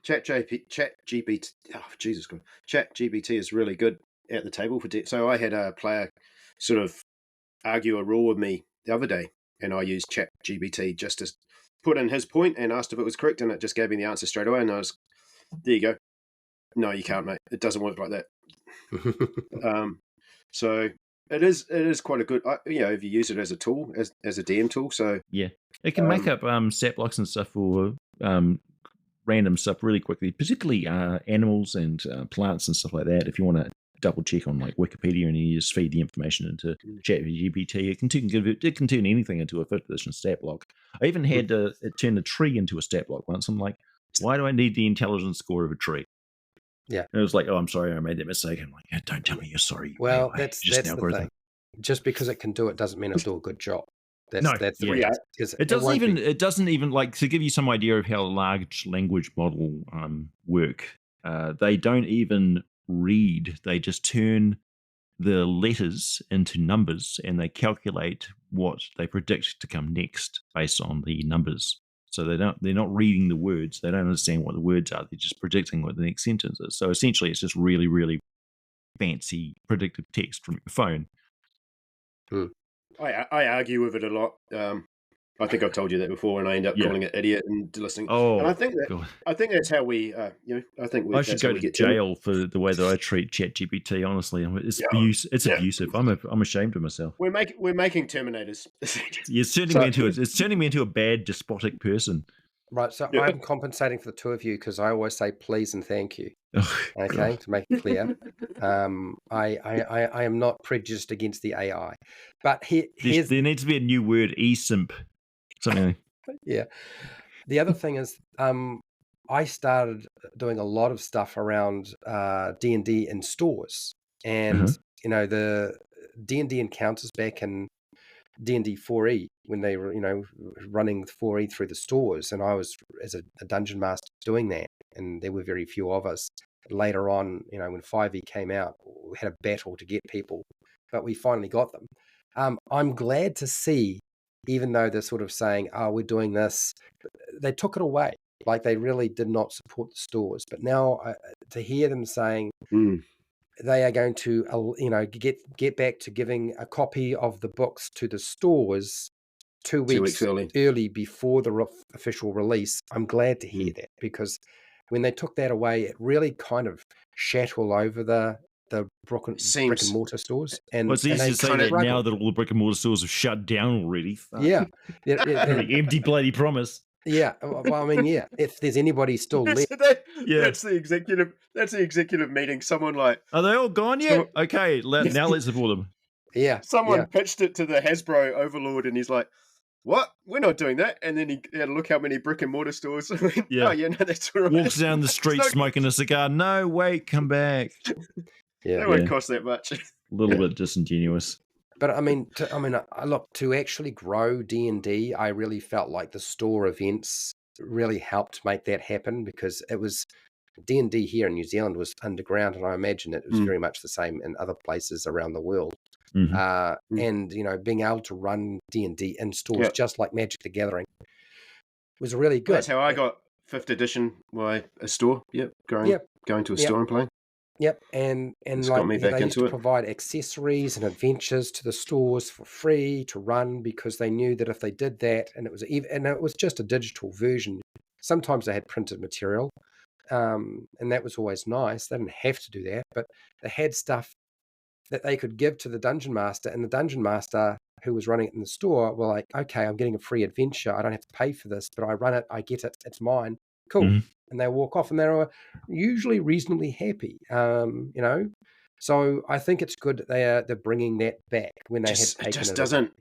ChatGPT, oh, Jesus Christ. ChatGPT is really good at the table. So I had a player sort of argue a rule with me the other day, and I used ChatGPT just to put in his point and asked if it was correct, and it just gave me the answer straight away, and I was, there you go. No, you can't, mate. It doesn't work like that. So it is quite a good, if you use it as a tool, as a DM tool. So yeah, it can make up stat blocks and stuff for random stuff really quickly, particularly animals and plants and stuff like that. If you want to double check on like Wikipedia and you just feed the information into ChatGPT, it can turn anything into a 5th edition stat block. I even had it turn a tree into a stat block once. I'm like, why do I need the intelligence score of a tree? Yeah. And it was like, oh, I'm sorry, I made that mistake. I'm like, don't tell me you're sorry. Well, that's the thing. Just because it can do it doesn't mean it'll do a good job. That's the reality. It doesn't even like, to give you some idea of how a large language model work. They don't even read. They just turn the letters into numbers and they calculate what they predict to come next based on the numbers. So they're not reading the words. They don't understand what the words are. They're just predicting what the next sentence is. So essentially it's just really, really fancy predictive text from your phone. I argue with it a lot. I think I've told you that before, and I end up calling it idiot and listening. Oh, and I think that's how we, I should go to jail for the way that I treat ChatGPT. Honestly, it's abusive. I'm ashamed of myself. We're making Terminators. It's turning me into a bad, despotic person. Right, so I'm compensating for the two of you because I always say please and thank you. Okay, to make it clear. I am not prejudiced against the AI. But there needs to be a new word, eSimp. Something. Yeah. The other thing is I started doing a lot of stuff around D&D in stores. And, the D&D encounters back in D&D 4E when they were, running 4E through the stores. And I was, as a dungeon master, doing that. And there were very few of us. Later on, when 5E came out, we had a battle to get people, but we finally got them. I'm glad to see, even though they're sort of saying, oh, we're doing this, they took it away. Like they really did not support the stores. But now to hear them saying they are going to, get back to giving a copy of the books to the stores 2 weeks early before the official release, I'm glad to hear that, because when they took that away, it really kind of shat all over the brick and mortar stores. And it's easy to say that now that all the brick and mortar stores have shut down already. Yeah. The empty bloody promise. Yeah. Well, I mean, yeah. If there's anybody still left. That's the executive meeting. Someone like, are they all gone yet? Okay, now let's support them. Yeah. Someone pitched it to the Hasbro overlord, and he's like, what? We're not doing that. And then he had a look how many brick and mortar stores. Oh, yeah, no, that's all right. Walks down the street smoking a cigar. No, wait, come back. That won't cost that much. A little bit disingenuous. But I mean, look, to actually grow D&D, I really felt like the store events really helped make that happen, because it was D&D here in New Zealand was underground, and I imagine it was very much the same in other places around the world. And being able to run D&D in stores just like Magic the Gathering was really good. That's how I got 5th edition by a store. Going to a store and playing. Yep, and It's got like me back they used to into it. provide accessories and adventures to the stores for free to run because they knew that if they did that, and it was just a digital version. Sometimes they had printed material, and that was always nice. They didn't have to do that, but they had stuff that they could give to the dungeon master, and the dungeon master who was running it in the store were like, okay, I'm getting a free adventure. I don't have to pay for this, but I run it, I get it, it's mine. Cool. Mhm. And they walk off and they're usually reasonably happy. So I think it's good that they're bringing that back when they had taken It just it doesn't.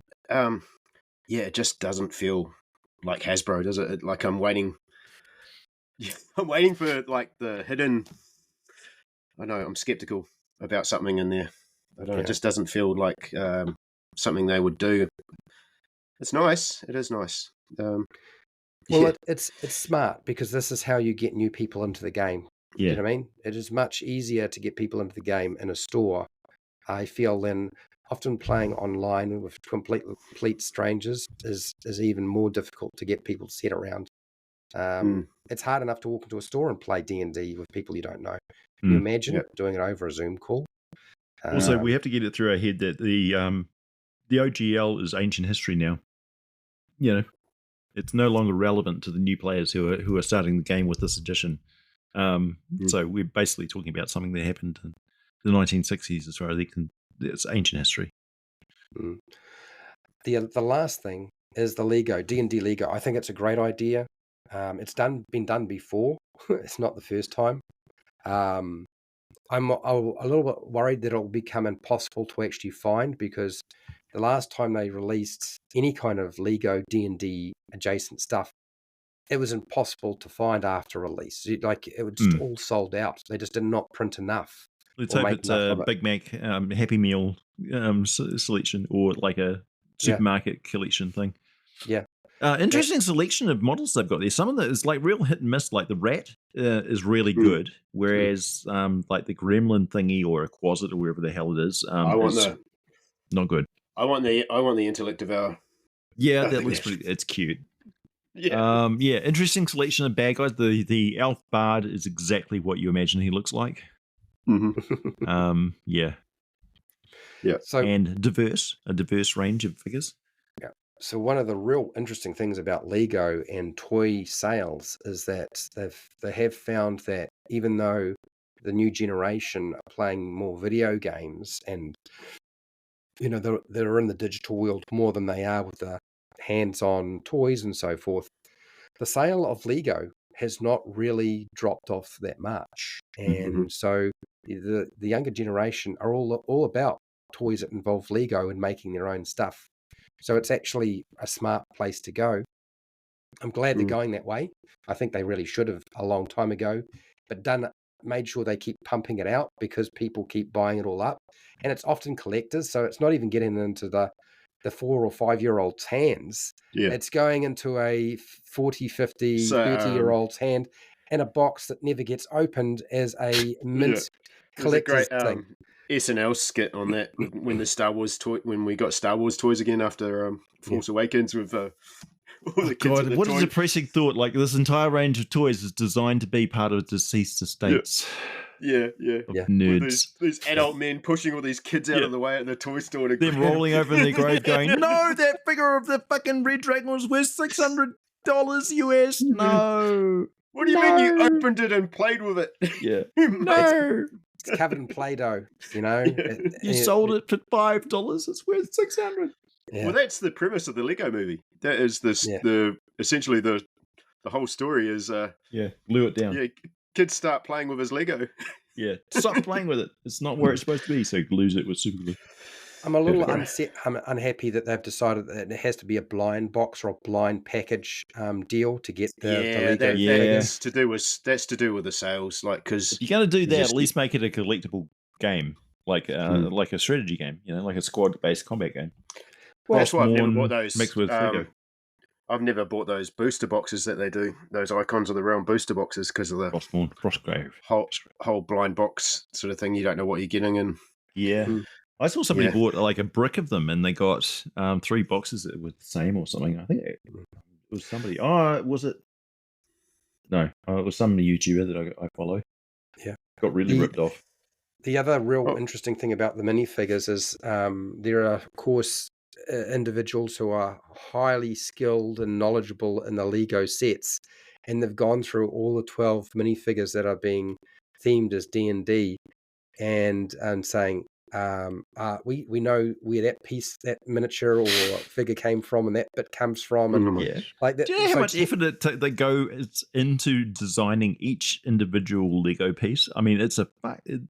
It just doesn't feel like Hasbro, does it? Like I'm waiting. I'm waiting for like the hidden. I know I'm skeptical about something in there. I don't know. It just doesn't feel like something they would do. It's nice. It is nice. It's smart because this is how you get new people into the game. Yeah. You know what I mean? It is much easier to get people into the game in a store, I feel, than often playing online with complete strangers is even more difficult to get people to sit around. It's hard enough to walk into a store and play D&D with people you don't know. Can you imagine doing it over a Zoom call? Also, we have to get it through our head that the OGL is ancient history now. You know, it's no longer relevant to the new players who are starting the game with this edition. So we're basically talking about something that happened in the 1960s as far as it's ancient history. The last thing is the Lego, D&D Lego. I think it's a great idea. It's been done before. It's not the first time. I'm a little bit worried that it'll become impossible to actually find because the last time they released any kind of Lego D&D adjacent stuff, it was impossible to find after release. It was just all sold out. They just did not print enough. Let's hope it's a Big Mac Happy Meal selection or like a supermarket collection thing. Yeah. Interesting selection of models they've got there. Some of that is like real hit and miss. Like the rat is really good, whereas like the gremlin thingy or a quasit or wherever the hell it is, not good. I want the intellect devour. Yeah, that looks pretty. It's cute. Yeah. Interesting selection of bad guys. The elf bard is exactly what you imagine he looks like. Yeah. So, and a diverse range of figures. Yeah. So one of the real interesting things about Lego and toy sales is that they have found that even though the new generation are playing more video games and they're in the digital world more than they are with the hands-on toys and so forth, the sale of Lego has not really dropped off that much. And so the younger generation are all about toys that involve Lego and making their own stuff. So it's actually a smart place to go. I'm glad they're going that way. I think they really should have a long time ago, but made sure they keep pumping it out because people keep buying it all up. And it's often collectors, so it's not even getting into the 4 or 5 year old's hands. It's going into a 40, 50, 30-year-old's hand in a box that never gets opened as a mint collector's thing. SNL skit on that when the Star Wars when we got Star Wars toys again after Force Awakens with all the kids. God, what a depressing thought! Like this entire range of toys is designed to be part of deceased estates. Yeah. Nerds. These adult men pushing all these kids out of the way at the toy store. Them rolling over in their grave going, no, that figure of the fucking Red Dragon was worth $600 US. No. What do you mean you opened it and played with it? Yeah. No. It's covered in Play-Doh, You sold it for $5. It's worth $600. Yeah. Well, that's the premise of the Lego movie. That is essentially the whole story is blew it down. Yeah, kids start playing with his Lego. Yeah, stop playing with it. It's not where it's supposed to be, so glues it with super glue. I'm a little I'm unhappy that they've decided that it has to be a blind box or a blind package deal to get the Lego. That's to do with the sales. Like, because if you're going to do that, at least make it a collectible game, like a strategy game, like a squad-based combat game. Well, that's why I've never bought those. Mixed with Lego. I've never bought those booster boxes that they do, those Icons of the Realm booster boxes, because of the Frostgrave whole blind box sort of thing. You don't know what you're getting in. Yeah. I saw somebody bought like a brick of them, and they got 3 boxes that were the same or something. I think it was somebody. Oh, was it? No, it was some YouTuber that I follow. Yeah, got really ripped off. The other real Oh. interesting thing about the minifigures is there are, of course, individuals who are highly skilled and knowledgeable in the Lego sets, and they've gone through all the 12 minifigures that are being themed as D&D, and saying, we know where that miniature or figure came from, and that bit comes from, and Yeah. like that. Do you know how so much effort they go into designing each individual Lego piece? I mean,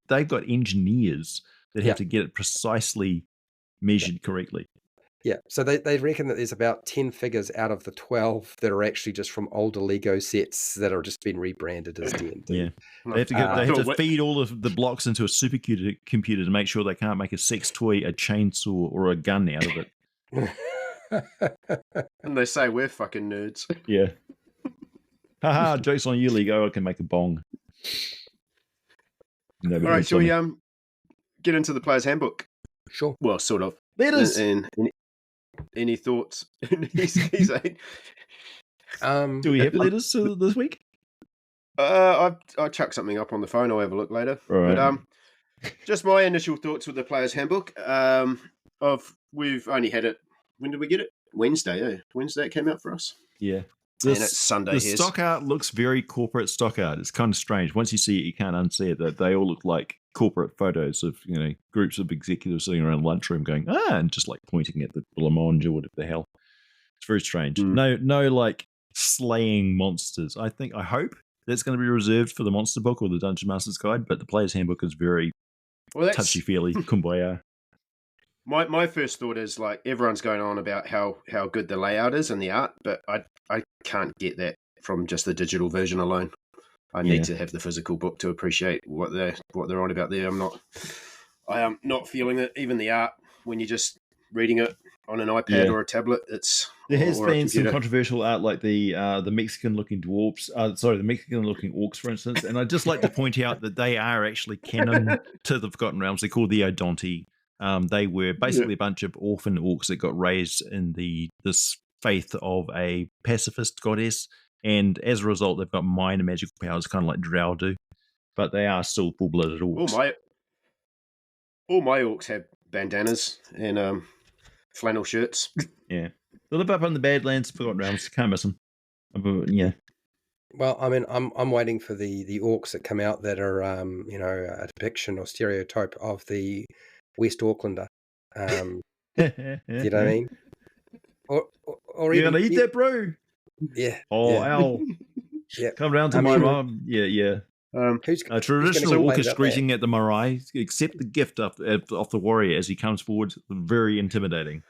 they've got engineers that have to get it precisely measured correctly. Yeah, so they reckon that there's about 10 figures out of the 12 that are actually just from older Lego sets that are just been rebranded as D&D. Yeah, they have to they have to feed all of the blocks into a supercomputer to make sure they can't make a sex toy, a chainsaw, or a gun out of it. And they say we're fucking nerds. Yeah. Haha, jokes on you, Lego. I can make a bong. All right, shall we get into the player's handbook? Sure. Well, sort of. Let us. And any thoughts? Do we have letters this week? I'll chuck something up on the phone. I'll have a look later. Right. But just my initial thoughts with the player's handbook. We've only had it. When did we get it? Wednesday. Wednesday it came out for us. Yeah. And it's Sunday. The stock art looks very corporate stock art. It's kind of strange. Once you see it, you can't unsee it. They all look like corporate photos of groups of executives sitting around a lunchroom going and just like pointing at the blancmange or whatever the hell. It's very strange. No like slaying monsters. I hope that's going to be reserved for the monster book or the Dungeon Master's Guide, but the player's handbook is very touchy-feely kumbaya. My first thought is like everyone's going on about how good the layout is and the art, but I can't get that from just the digital version alone. I need to have the physical book to appreciate what they're on about there. I am not feeling it. Even the art, when you're just reading it on an iPad or a tablet, there has been some controversial art like the Mexican-looking dwarves. The Mexican-looking orcs, for instance. And I'd just like to point out that they are actually canon to the Forgotten Realms. They're called the Odonti. They were basically a bunch of orphan orcs that got raised in this faith of a pacifist goddess, and as a result, they've got minor magical powers, kind of like Drow do, but they are still full-blooded orcs. All my orcs have bandanas and flannel shirts. Yeah, they live up in the Badlands, Forgotten Realms. Can't miss them. Yeah. Well, I mean, I'm waiting for the orcs that come out that are a depiction or stereotype of the West Aucklander. Do you know what I mean? Or you're gonna eat that, bro? Yeah. Oh, ow. Yeah. Come down to my mom. Yeah. A traditional orcish greeting at the marae. Accept the gift of the warrior as he comes forward. Very intimidating.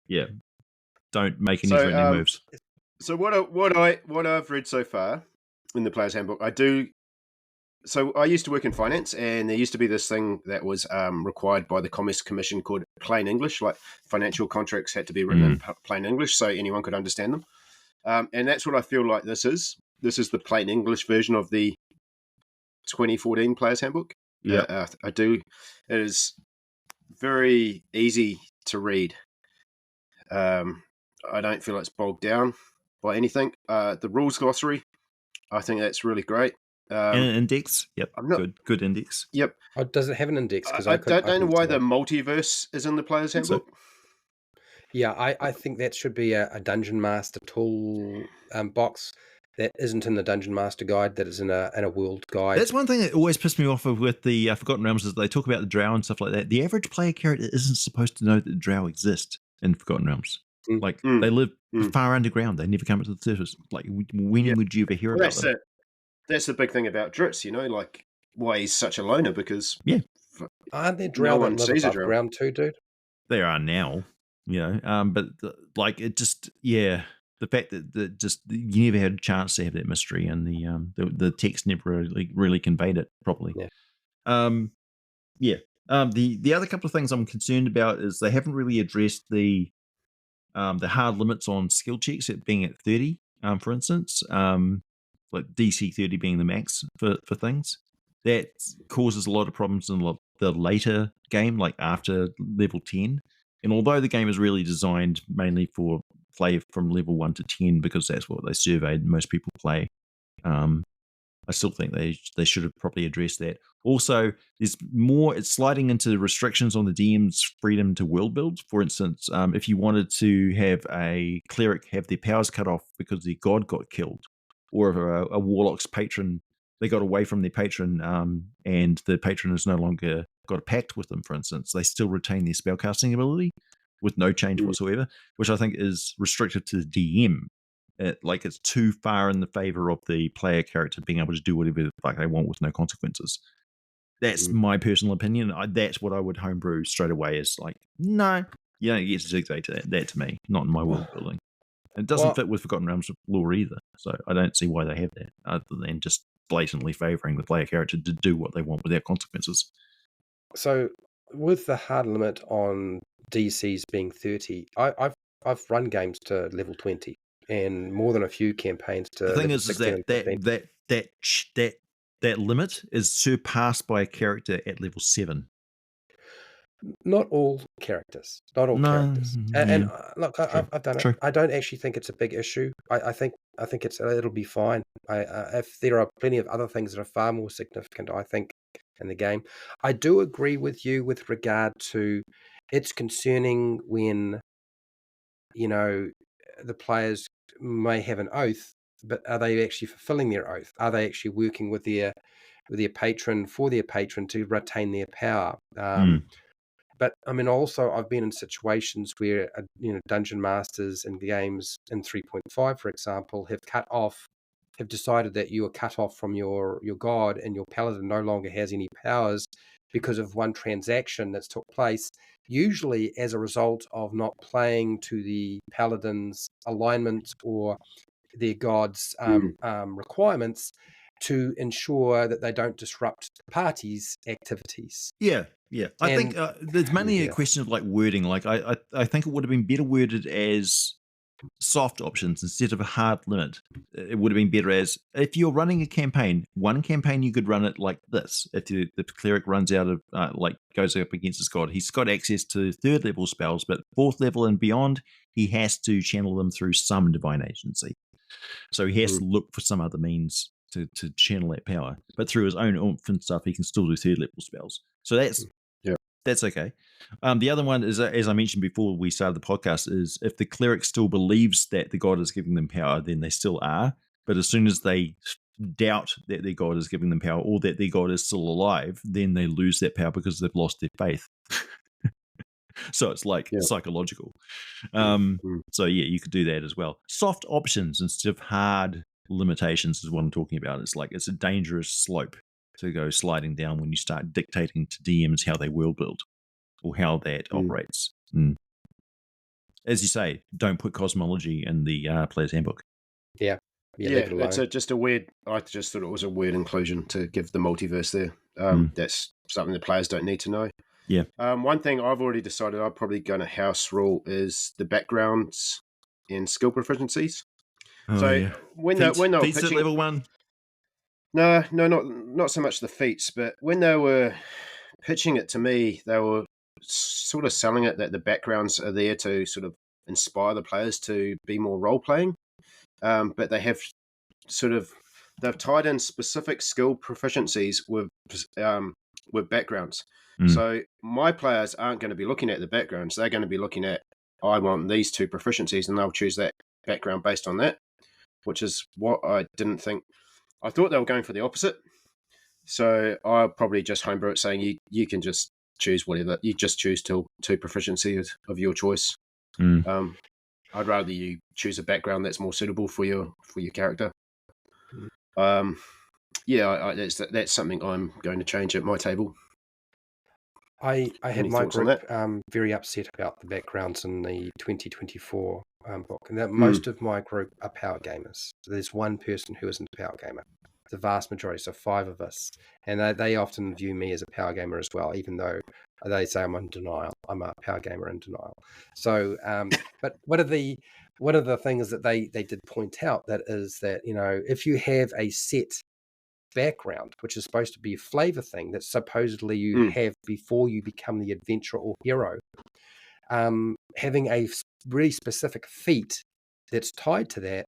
Yeah. Don't make any threatening moves. So what I've read so far in the player's handbook, So I used to work in finance, and there used to be this thing that was required by the Commerce Commission called plain English. Like financial contracts had to be written in plain English so anyone could understand them. And that's what I feel like this is. This is the plain English version of the 2014 Player's Handbook. Yeah, I do. It is very easy to read. I don't feel it's bogged down by anything. The rules glossary, I think that's really great. And an index. Yep. Good index. Yep. Does it have an index? Because I don't know why the multiverse is in the Player's Handbook. Yeah, I think that should be a Dungeon Master tool box that isn't in the Dungeon Master Guide, that is in a world guide. That's one thing that always pissed me off with the Forgotten Realms is they talk about the Drow and stuff like that. The average player character isn't supposed to know that the Drow exist in Forgotten Realms. Like, they live far underground. They never come up to the surface. Like, when would you ever hear about them? That's the big thing about Dritz, like why he's such a loner, because aren't there Drow that live above ground too, dude? There are now, but it just, the fact that just you never had a chance to have that mystery, and the text never really conveyed it properly. The other couple of things I'm concerned about is they haven't really addressed the hard limits on skill checks, it being at 30, for instance. Like DC 30 being the max for things. That causes a lot of problems in the later game, like after level 10. And although the game is really designed mainly for play from level 1 to 10, because that's what they surveyed most people play, I still think they should have probably addressed that. Also, there's more. It's sliding into restrictions on the DM's freedom to world build. For instance, if you wanted to have a cleric have their powers cut off because their god got killed, or if a warlock's patron, they got away from their patron, and the patron has no longer got a pact with them, for instance, they still retain their spellcasting ability with no change whatsoever, which I think is restricted to the DM. It's too far in the favor of the player character being able to do whatever the fuck they want with no consequences. That's my personal opinion. That's what I would homebrew straight away. Is like, no, you don't get to dictate that to me, not in my world building. It doesn't fit with Forgotten Realms lore either, so I don't see why they have that, other than just blatantly favoring the player character to do what they want without consequences. So, with the hard limit on DCs being 30, I've run games to level 20, and more than a few campaigns to the thing level is 16 and 15. that limit is surpassed by a character at level 7. Not all characters. Not all characters. And look, I've done it. I don't actually think it's a big issue. I think it'll be fine. If there are plenty of other things that are far more significant, I think, in the game. I do agree with you with regard to it's concerning when, the players may have an oath, but are they actually fulfilling their oath? Are they actually working with their patron, for their patron, to retain their power? But I mean, also, I've been in situations where, dungeon masters in games in 3.5, for example, have decided that you are cut off from your god, and your paladin no longer has any powers because of one transaction that's took place, usually as a result of not playing to the paladin's alignment or their god's requirements, to ensure that they don't disrupt the party's activities. Yeah. I think there's mainly a question of wording. I think it would have been better worded as soft options instead of a hard limit. It would have been better as, if you're running a campaign, one campaign you could run it like this. If the cleric runs out of goes up against his god, he's got access to 3rd level spells, but 4th level and beyond, he has to channel them through some divine agency. So he has to look for some other means to channel that power. But through his own oomph and stuff, he can still do 3rd level spells. So that's okay. The other one is, as I mentioned before we started the podcast, is if the cleric still believes that the god is giving them power, then they still are. But as soon as they doubt that their god is giving them power, or that their god is still alive, then they lose that power because they've lost their faith. So it's psychological. So you could do that as well. Soft options instead of hard limitations is what I'm talking about. It's a dangerous slope to go sliding down when you start dictating to DMs how they world build or how that operates. As you say, don't put cosmology in the player's handbook. Yeah, it's just a weird. I just thought it was a weird inclusion to give the multiverse there. That's something the players don't need to know. Yeah. One thing I've already decided I'm probably going to house rule is the backgrounds and skill proficiencies. When they were pitching level 1. No, not so much the feats, but when they were pitching it to me, they were sort of selling it that the backgrounds are there to sort of inspire the players to be more role playing. But they have they've tied in specific skill proficiencies with backgrounds. So my players aren't going to be looking at the backgrounds. They're going to be looking at, I want these 2 proficiencies, and they'll choose that background based on that, which is what I didn't think. I thought they were going for the opposite. So I'll probably just homebrew it, saying you can just choose whatever. You just choose 2 proficiencies of your choice. I'd rather you choose a background that's more suitable for your character. That's something I'm going to change at my table. I had my group very upset about the backgrounds in the 2024 book, and that most of my group are power gamers. So there's one person who isn't a power gamer. The vast majority, so 5 of us, and they often view me as a power gamer as well, even though they say I'm in denial. I'm a power gamer in denial. So, but one of the things that they did point out that is that, if you have a set background, which is supposed to be a flavor thing that supposedly you have before you become the adventurer or hero, having a really specific feat that's tied to that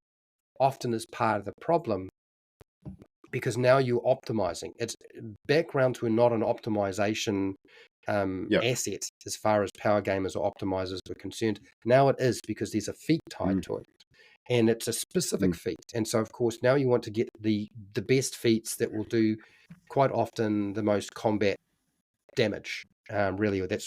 often is part of the problem, because now you're optimizing. It's backgrounds were not an optimization asset as far as power gamers or optimizers were concerned. Now it is, because there's a feat tied to it, and it's a specific feat. And so, of course, now you want to get the best feats that will do quite often the most combat damage. Really, that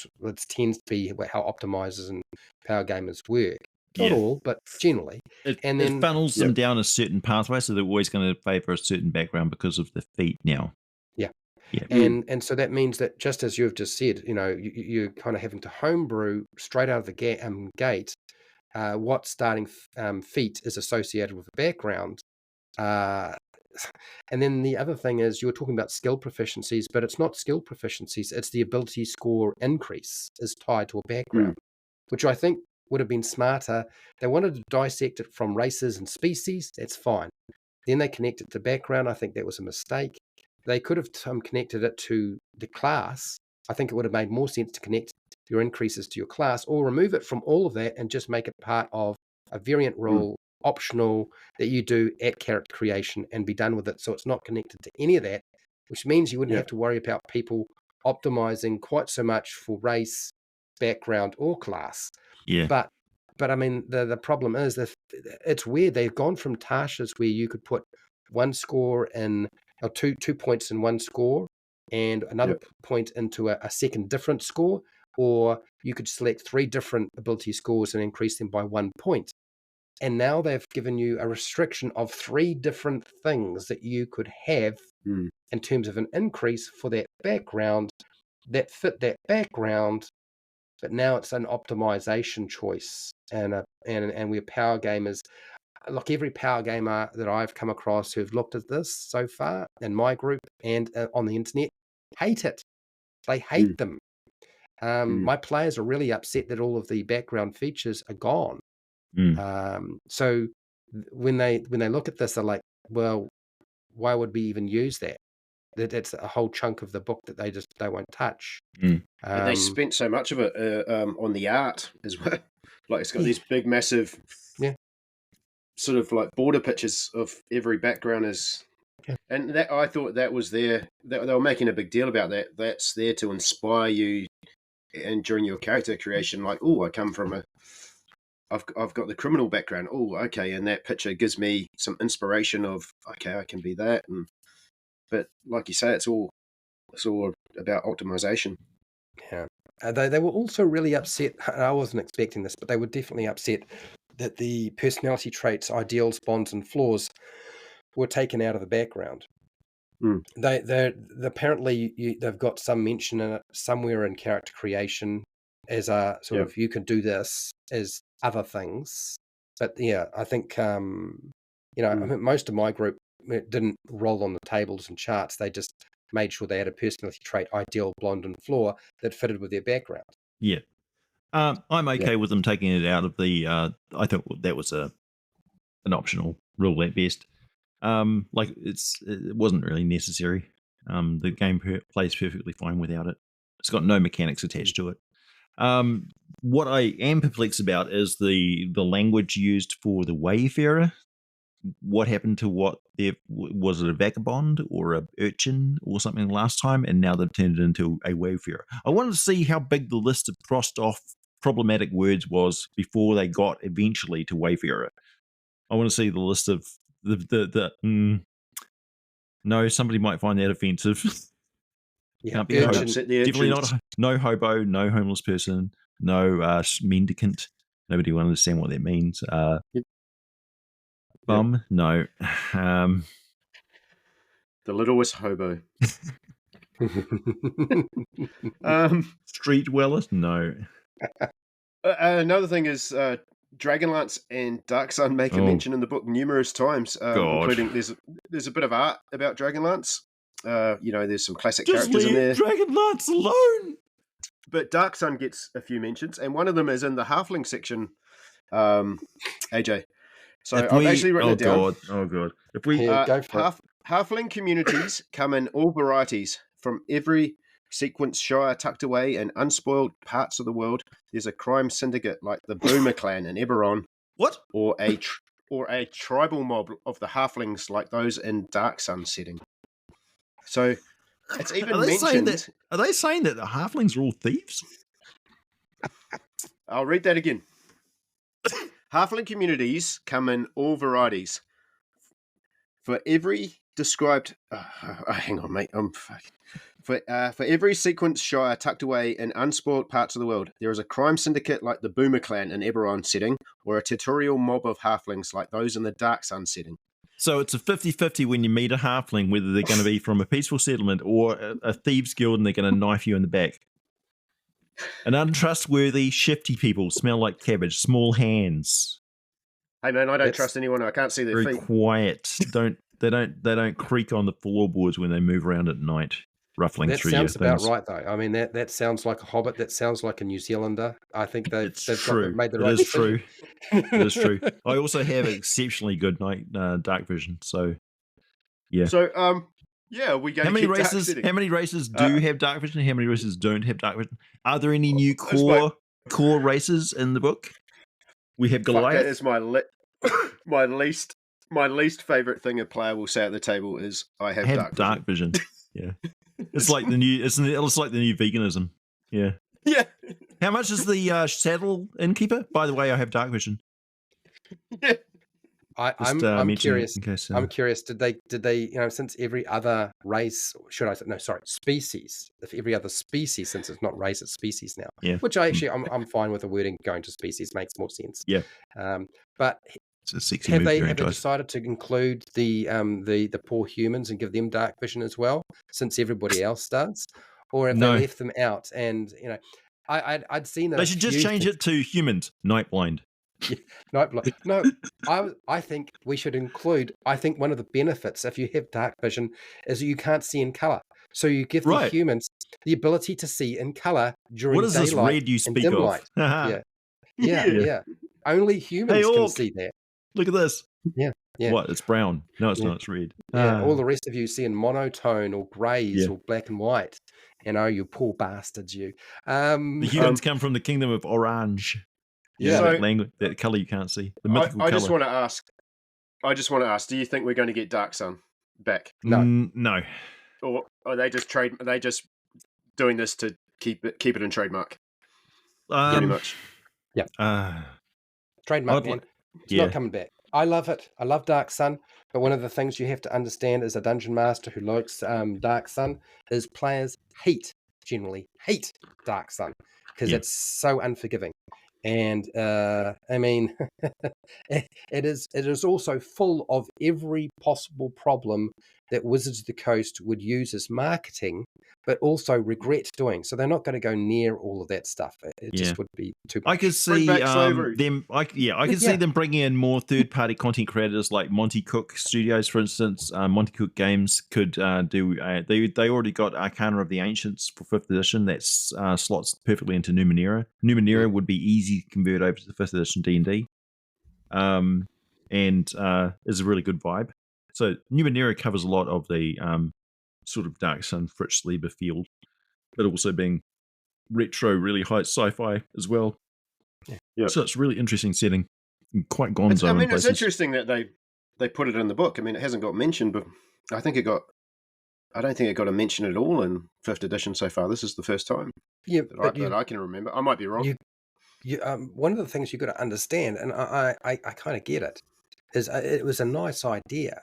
tends to be how optimizers and power gamers work. Not all, but generally. And then it funnels them down a certain pathway, so they're always going to favor a certain background because of the feat now. Yeah. And so that means that, just as you've just said, you're kind of having to homebrew straight out of the gate what starting feat is associated with a background. And then the other thing is, you were talking about skill proficiencies, but it's not skill proficiencies. It's the ability score increase is tied to a background, which I think would have been smarter. They wanted to dissect it from races and species. That's fine. Then they connected to background. I think that was a mistake. They could have connected it to the class. I think it would have made more sense to connect your increases to your class, or remove it from all of that and just make it part of a variant rule, optional, that you do at character creation and be done with it. So it's not connected to any of that, which means you wouldn't have to worry about people optimizing quite so much for race, background, or class. Yeah. But I mean, the problem is that it's weird. They've gone from Tasha's where you could put one score in, or 2 points in one score, and another point into a second different score, or you could select 3 different ability scores and increase them by 1 point. And now they've given you a restriction of 3 different things that you could have in terms of an increase for that background that fit that background. But now it's an optimization choice, and we're power gamers. Look, every power gamer that I've come across who've looked at this so far in my group and on the internet hate it. They hate them. My players are really upset that all of the background features are gone. So when they look at this, they're like, well, why would we even use that? That's a whole chunk of the book that they won't touch. They spent so much of it on the art as well. Like, it's got these big, massive, sort of like border pictures of every background and that, I thought that was there. They were making a big deal about that. That's there to inspire you, and during your character creation, like, oh, I come from I've got the criminal background. Oh, okay, and that picture gives me some inspiration of, okay, I can be that. But like you say, it's all about optimization. Yeah. They were also really upset. I wasn't expecting this, but they were definitely upset that the personality traits, ideals, bonds, and flaws were taken out of the background. They apparently they've got some mention in it somewhere in character creation as a sort of, you can do this as other things. But I think I mean, most of my group didn't roll on the tables and charts. They just made sure they had a personality trait, ideal, blonde, and flaw that fitted with their background. Yeah. I'm okay with them taking it out of the. I thought that was an optional rule at best. Like it wasn't really necessary. The game plays perfectly fine without it. It's got no mechanics attached to it. What I am perplexed about is the language used for the Wayfarer. What happened to was it a vagabond or a urchin or something last time, and now they've turned it into a Wayfarer. I wanted to see how big the list of crossed off problematic words was before they got eventually to Wayfarer. I want to see the list of no, somebody might find that offensive. Can't be definitely not no hobo, no homeless person, no mendicant. Nobody will understand what that means. Bum, no. The littlest hobo. Street dweller, no. Another thing is Dragonlance and Dark Sun make a mention in the book numerous times, including there's a bit of art about Dragonlance. There's some classic characters in there. Dragonlance alone. But Dark Sun gets a few mentions, and one of them is in the Halfling section. AJ. So I've actually written it down. Oh god! If we go for Halfling communities come in all varieties, from every sequence shire tucked away in unspoiled parts of the world. There's a crime syndicate like the Boomer clan in Eberron. What? Or a or a tribal mob of the halflings like those in Dark Sun setting. So it's even mentioned. Are they saying that the halflings are all thieves? I'll read that again. Halfling communities come in all varieties. For every described, hang on, mate. For every sequence shire tucked away in unspoilt parts of the world, there is a crime syndicate like the Boomer Clan in Eberron setting, or a tutorial mob of halflings like those in the Dark Sun setting. So it's a 50-50 when you meet a halfling, whether they're going to be from a peaceful settlement or a thieves guild and they're going to knife you in the back. An untrustworthy, shifty people smell like cabbage, small hands. Hey man, I don't trust anyone. I can't see their very feet. Quiet. They don't creak on the floorboards when they move around at night, ruffling through your things. That sounds about right, though. I mean, that sounds like a Hobbit. That sounds like a New Zealander. I think they've made the right decision. It is true. I also have exceptionally good dark vision. So, yeah. So, yeah, we go. How many races do have dark vision? How many races don't have dark vision? Are there any new core races in the book? We have Goliath. That is my least favorite thing a player will say at the table is I have dark vision. Yeah, it's like the new. It's like the new veganism. Yeah. Yeah. How much is the saddle innkeeper? By the way, I have dark vision. Yeah. I'm curious. I'm curious. Did they? Since every other race, species. If every other species, since it's not race, it's species now. Yeah. Which I'm fine with the wording going to species. Makes more sense. Yeah. But it's a sexy have they decided to include the poor humans and give them dark vision as well, since everybody else does, or have they left them out? And I'd seen that they should just change it to humans, night blind. No, I think we should include. I think one of the benefits if you have dark vision is that you can't see in color, so you give the humans the ability to see in color during daylight. What is this red you speak of? Light. Yeah. Only humans can see that. Look at this. Yeah. What? It's brown. No, it's not. It's red. Yeah. All the rest of you see in monotone or grays or black and white. You poor bastards, you. The humans come from the kingdom of orange. Yeah, that language, that color you can't see. The mythical I just want to ask. Do you think we're going to get Dark Sun back? No, no. Or are they just doing this to keep it in trademark? Pretty much. Yeah. Trademark, man. It's not coming back. I love it. I love Dark Sun, but one of the things you have to understand as a dungeon master who likes Dark Sun is players generally hate Dark Sun because it's so unforgiving. And I mean, it is also full of every possible problem that Wizards of the Coast would use as marketing, but also regret doing. So they're not going to go near all of that stuff. It just would be too much. I could see them. I could see them bringing in more third-party content creators like Monty Cook Studios, for instance. Monty Cook Games could do. They already got Arcana of the Ancients for 5th edition. That slots perfectly into Numenera. Numenera would be easy to convert over to the 5th edition D&D, and is a really good vibe. So Numenera covers a lot of the sort of Dark Sun, Fritz Leiber field, but also being retro, really high sci-fi as well. Yeah. So it's a really interesting setting. Quite gonzo. I mean, it's interesting that they put it in the book. I mean, it hasn't got mentioned, but I don't think it got a mention at all in 5th edition so far. This is the first time that I can remember. I might be wrong. One of the things you've got to understand, and I kind of get it, is it was a nice idea.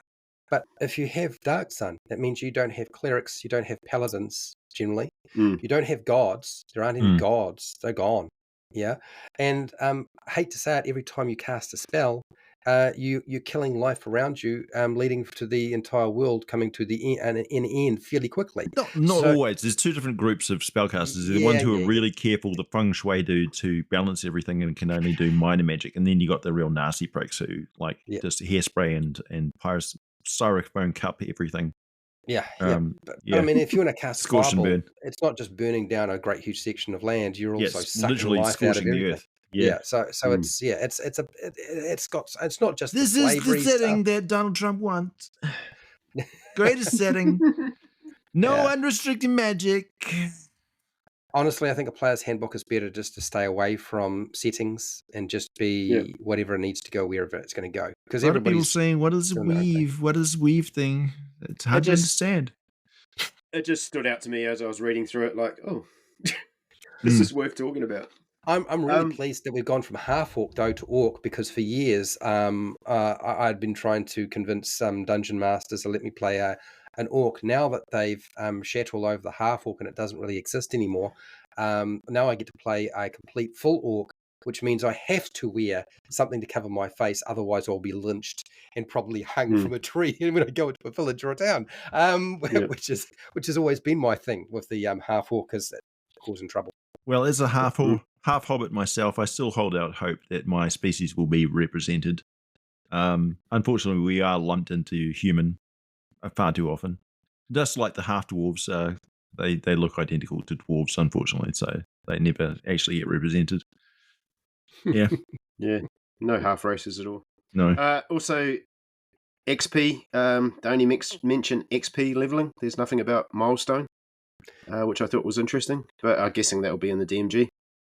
But if you have Dark Sun, that means you don't have clerics, you don't have paladins, generally. You don't have gods. There aren't any gods. They're gone. Yeah. And I hate to say it, every time you cast a spell, you're killing life around you, leading to the entire world coming to an end fairly quickly. Not always. There's two different groups of spellcasters. There's the ones who are really careful, the feng shui dude, to balance everything and can only do minor magic. And then you got the real nasty pricks who just hairspray and styrofoam cup everything. But I mean, if you want to cast Fireball, it's not just burning down a great huge section of land. You're also sucking life out of the earth. So it's not just this is the setting that Donald Trump wants. Greatest setting. No unrestricted magic. Honestly, I think a player's handbook is better just to stay away from settings and just be whatever it needs to go wherever it's going to go. Because A lot of people everybody's saying, "What is doing their own thing. weave? What is weave thing?" It's hard to understand. It just stood out to me as I was reading through it, like, oh, this is worth talking about. I'm really pleased that we've gone from half orc though to orc, because for years I'd been trying to convince some dungeon masters to let me play an orc. Now that they've shat all over the half orc and it doesn't really exist anymore, now I get to play a complete full orc, which means I have to wear something to cover my face, otherwise I'll be lynched and probably hung from a tree when I go into a village or a town. Which has always been my thing with the half orc, is causing trouble. Well, as a half hobbit myself, I still hold out hope that my species will be represented. Unfortunately, we are lumped into human far too often. Just like the half dwarves, they look identical to dwarves, unfortunately, so they never actually get represented. Yeah, yeah, no half races at all. No. Also, XP. They only mention XP leveling. There's nothing about milestone, which I thought was interesting. But I'm guessing that will be in the DMG.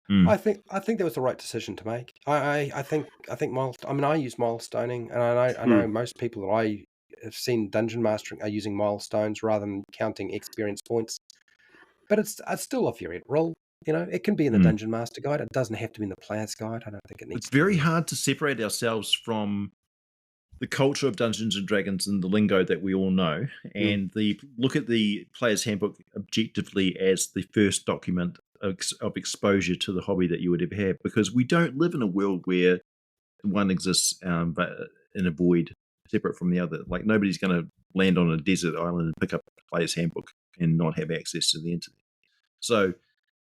I think that was the right decision to make. I think milestone. I mean, I use milestoning, and I know most people that I have seen dungeon mastering are using milestones rather than counting experience points. But it's still a variant rule. You know, it can be in the dungeon master guide. It doesn't have to be in the player's guide. I don't think it needs. It's very hard to separate ourselves from the culture of Dungeons and Dragons and the lingo that we all know, and look at the player's handbook objectively as the first document of exposure to the hobby that you would ever have, because we don't live in a world where one exists but in a void separate from the other. Like, nobody's going to land on a desert island and pick up a player's handbook and not have access to the internet. So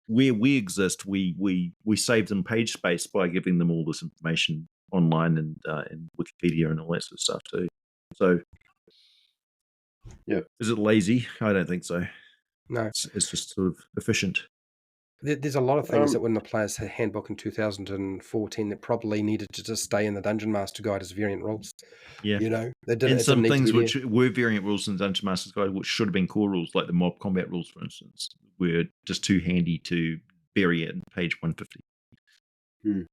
where we exist, we save them page space by giving them all this information online and Wikipedia and all that sort of stuff too. So, yeah, is it lazy? I don't think so. No, it's just sort of efficient. There's a lot of things that were in the player's handbook in 2014 that probably needed to just stay in the Dungeon Master Guide as variant rules. Yeah, you know, they did. And some things which were variant rules in the Dungeon Master's Guide, which should have been core rules, like the mob combat rules, for instance, were just too handy to bury it in page 150.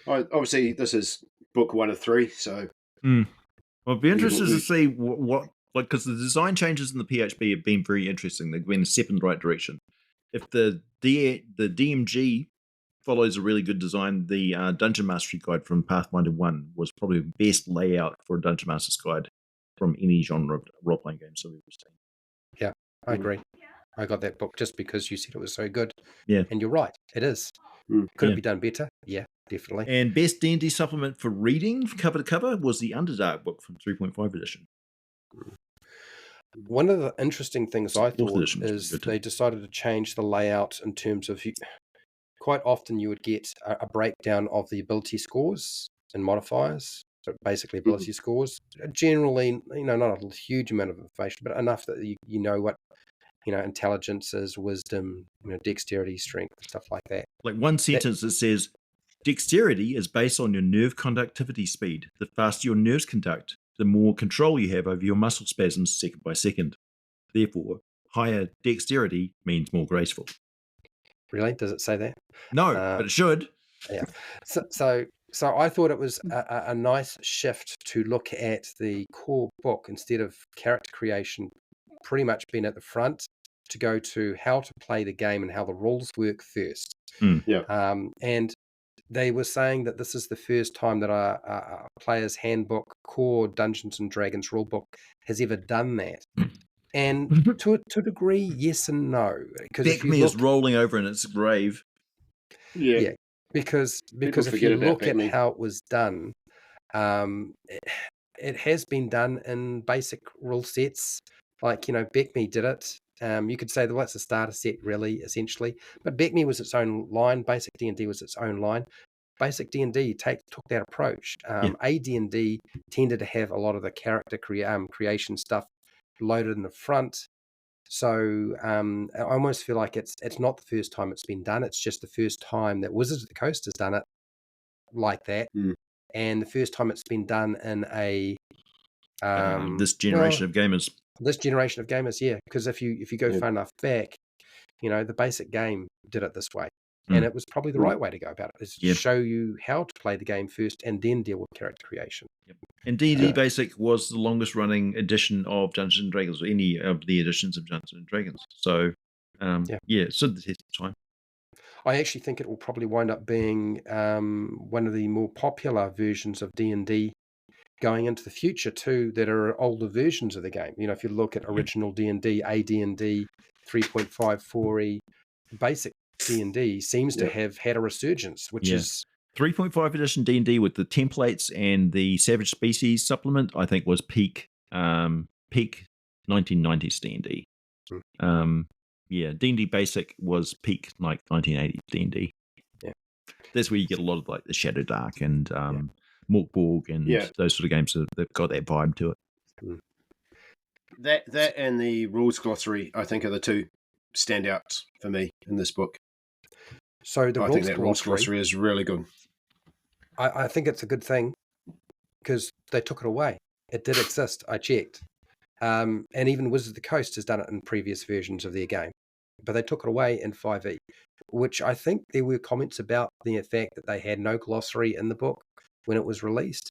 Obviously, this is book 1 of 3, so. Well, I'd be interested to see what because the design changes in the PHB have been very interesting. They've been a step in the right direction. If the DMG follows a really good design, the Dungeon Mastery Guide from Pathfinder 1 was probably the best layout for a Dungeon Master's Guide from any genre of role-playing game so we've ever seen. Yeah, I agree. I got that book just because you said it was so good. Yeah. And you're right, it is. Could it be done better? Yeah, definitely. And best D&D supplement for reading, cover to cover, was the Underdark book from 3.5 edition. One of the interesting things I thought is they decided to change the layout in terms of, quite often you would get a breakdown of the ability scores and modifiers, so basically ability scores. Generally, not a huge amount of information, but enough that you know what, intelligence is, wisdom, dexterity, strength, stuff like that. Like one sentence that says, dexterity is based on your nerve conductivity speed. The faster your nerves conduct, the more control you have over your muscle spasms second by second. Therefore, higher dexterity means more graceful. Really? Does it say that? No, but it should. Yeah. So I thought it was a nice shift to look at the core book instead of character creation pretty much being at the front, to go to how to play the game and how the rules work first. And they were saying that this is the first time that a player's handbook, core Dungeons and Dragons rulebook, has ever done that. And to a degree, yes and no. Because Beckme is rolling over in its grave. Yeah. Because if you look at how it was done, it has been done in basic rule sets. Like, Beckme did it. You could say, well, that's a starter set, really, essentially. But Beckme was its own line. Basic D&D was its own line. Basic D&D took that approach. AD&D tended to have a lot of the character creation stuff loaded in the front. So I almost feel like it's not the first time it's been done. It's just the first time that Wizards of the Coast has done it like that. And the first time it's been done in a this generation of gamers. This generation of gamers, yeah. Because if you go far enough back, the basic game did it this way. And it was probably the right way to go about it, is to show you how to play the game first and then deal with character creation. Yep. And D&D Basic was the longest running edition of Dungeons and Dragons, or any of the editions of Dungeons and Dragons. So, it stood the test of time. I actually think it will probably wind up being one of the more popular versions of D&D going into the future too, that are older versions of the game. If you look at original D&D, AD&D, 3.5, 4e, basic D&D seems to have had a resurgence, which is 3.5 edition D&D with the templates and the Savage Species supplement, I think was peak 1990s D&D. D&D Basic was peak like 1980s D&D. Yeah. That's where you get a lot of like the Shadow Dark and Morkborg and those sort of games that got that vibe to it. That and the rules glossary, I think, are the two standouts for me in this book. So the rules glossary is really good. I think it's a good thing because they took it away. It did exist. I checked. And even Wizards of the Coast has done it in previous versions of their game. But they took it away in 5e, which I think there were comments about the fact that they had no glossary in the book when it was released.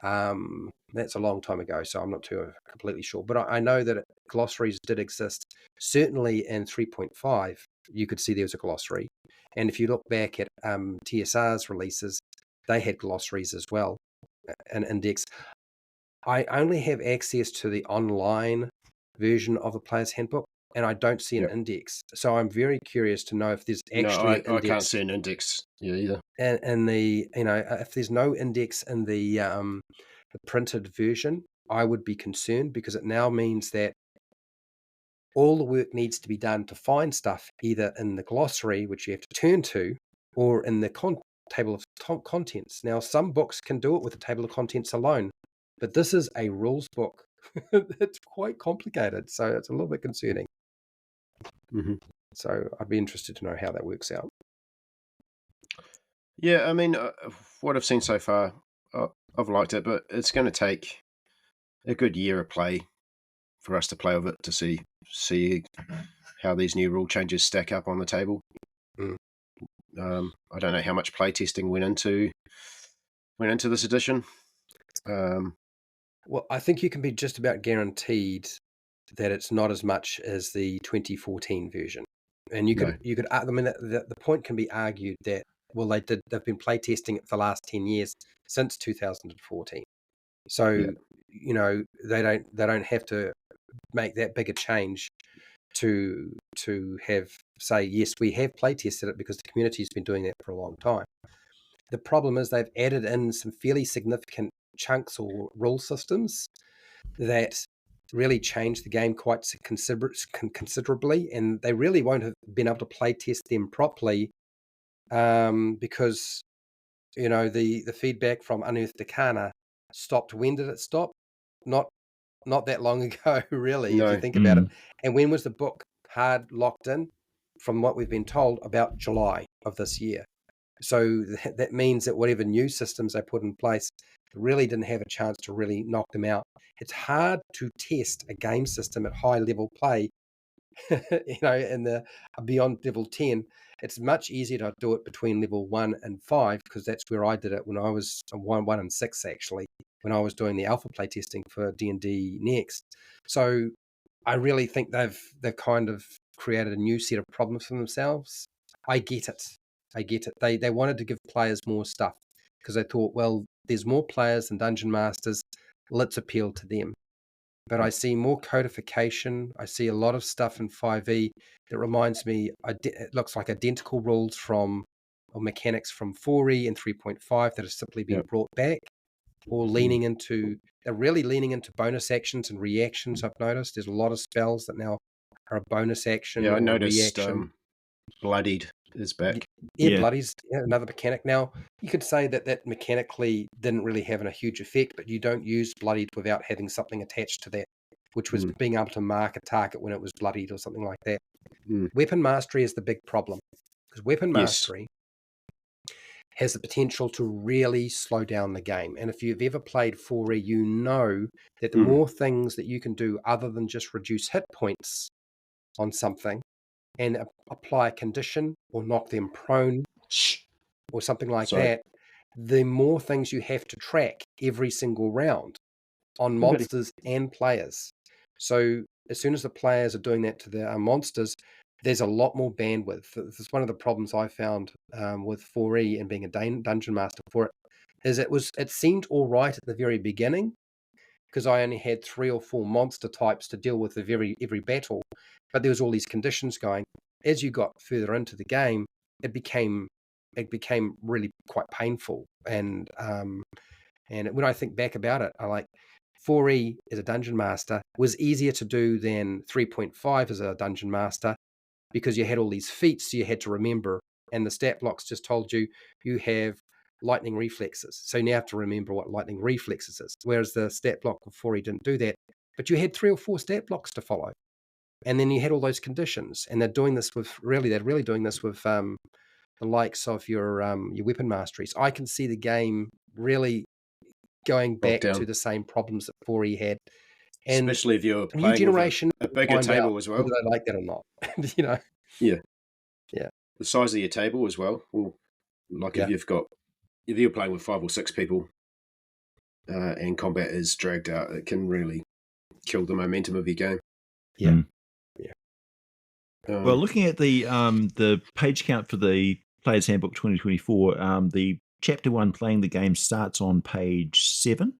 That's a long time ago, so I'm not too completely sure. But I know that glossaries did exist. Certainly in 3.5, you could see there was a glossary. And if you look back at TSR's releases, they had glossaries as well, an index. I only have access to the online version of the Player's Handbook, and I don't see an index. So I'm very curious to know if there's actually an index. I can't see an index either. And if there's no index in the printed version, I would be concerned, because it now means that all the work needs to be done to find stuff either in the glossary, which you have to turn to, or in the table of contents. Now, some books can do it with the table of contents alone, but this is a rules book. It's quite complicated, so it's a little bit concerning. So I'd be interested to know how that works out. Yeah, I mean, what I've seen so far, I've liked it, but it's going to take a good year of play for us to play with it to see how these new rule changes stack up on the table. I don't know how much play testing went into this edition. Well, I think you can be just about guaranteed that it's not as much as the 2014 version. And you could, I mean, the point can be argued that, well, they've been play testing it for the last 10 years since 2014. So, they don't have to make that big a change to have say, yes, we have play tested it because the community's been doing that for a long time. The problem is they've added in some fairly significant chunks or rule systems that really changed the game quite considerably, and they really won't have been able to play test them properly because the feedback from Unearthed Arcana stopped. When did it stop? Not that long ago, really, if you think about it. And when was the book hard locked in? From what we've been told, about July of this year. So that means that whatever new systems they put in place really didn't have a chance to really knock them out. It's hard to test a game system at high level play, in the beyond level 10. It's much easier to do it between level 1 and 5, because that's where I did it when I was 1 and 6, actually, when I was doing the alpha play testing for D&D Next. So I really think they've kind of created a new set of problems for themselves. I get it. They wanted to give players more stuff because they thought, well, there's more players than Dungeon Masters. Let's appeal to them. But I see more codification. I see a lot of stuff in 5e that reminds me, it looks like identical rules or mechanics from 4e and 3.5 that are simply being brought back, or they're really leaning into bonus actions and reactions. I've noticed there's a lot of spells that now are a bonus action. Yeah, I noticed reaction. Bloodied is back. Bloody's another mechanic. Now, you could say that mechanically didn't really have a huge effect, but you don't use Bloodied without having something attached to that, which was being able to mark a target when it was bloodied or something like that. Weapon Mastery is the big problem, because Weapon Mastery has the potential to really slow down the game. And if you've ever played 4E, you know that the more things that you can do other than just reduce hit points on something, and apply a condition or knock them prone or something like that, the more things you have to track every single round on monsters and players. So as soon as the players are doing that to their monsters, there's a lot more bandwidth. This is one of the problems I found with 4E and being a dungeon master for it, is it seemed all right at the very beginning, because I only had 3 or 4 monster types to deal with every battle, but there was all these conditions going. As you got further into the game, it became really quite painful. And when I think back about it, I like 4E as a dungeon master was easier to do than 3.5 as a dungeon master, because you had all these feats you had to remember, and the stat blocks just told you have lightning reflexes. So you now have to remember what lightning reflexes is. Whereas the stat block of 4E didn't do that, but you had 3 or 4 stat blocks to follow. And then you had all those conditions, and they're really doing this with the likes of your weapon masteries. I can see the game really going back to the same problems that 4E had. And especially if you're new playing generation with a bigger table as well. Whether they like that or not, you know. Yeah. Yeah. The size of your table as well. If you're playing with 5 or 6 people and combat is dragged out, it can really kill the momentum of your game. Yeah. Mm. Yeah. Well, looking at the page count for the Player's Handbook 2024, the chapter 1 playing the game starts on page 7.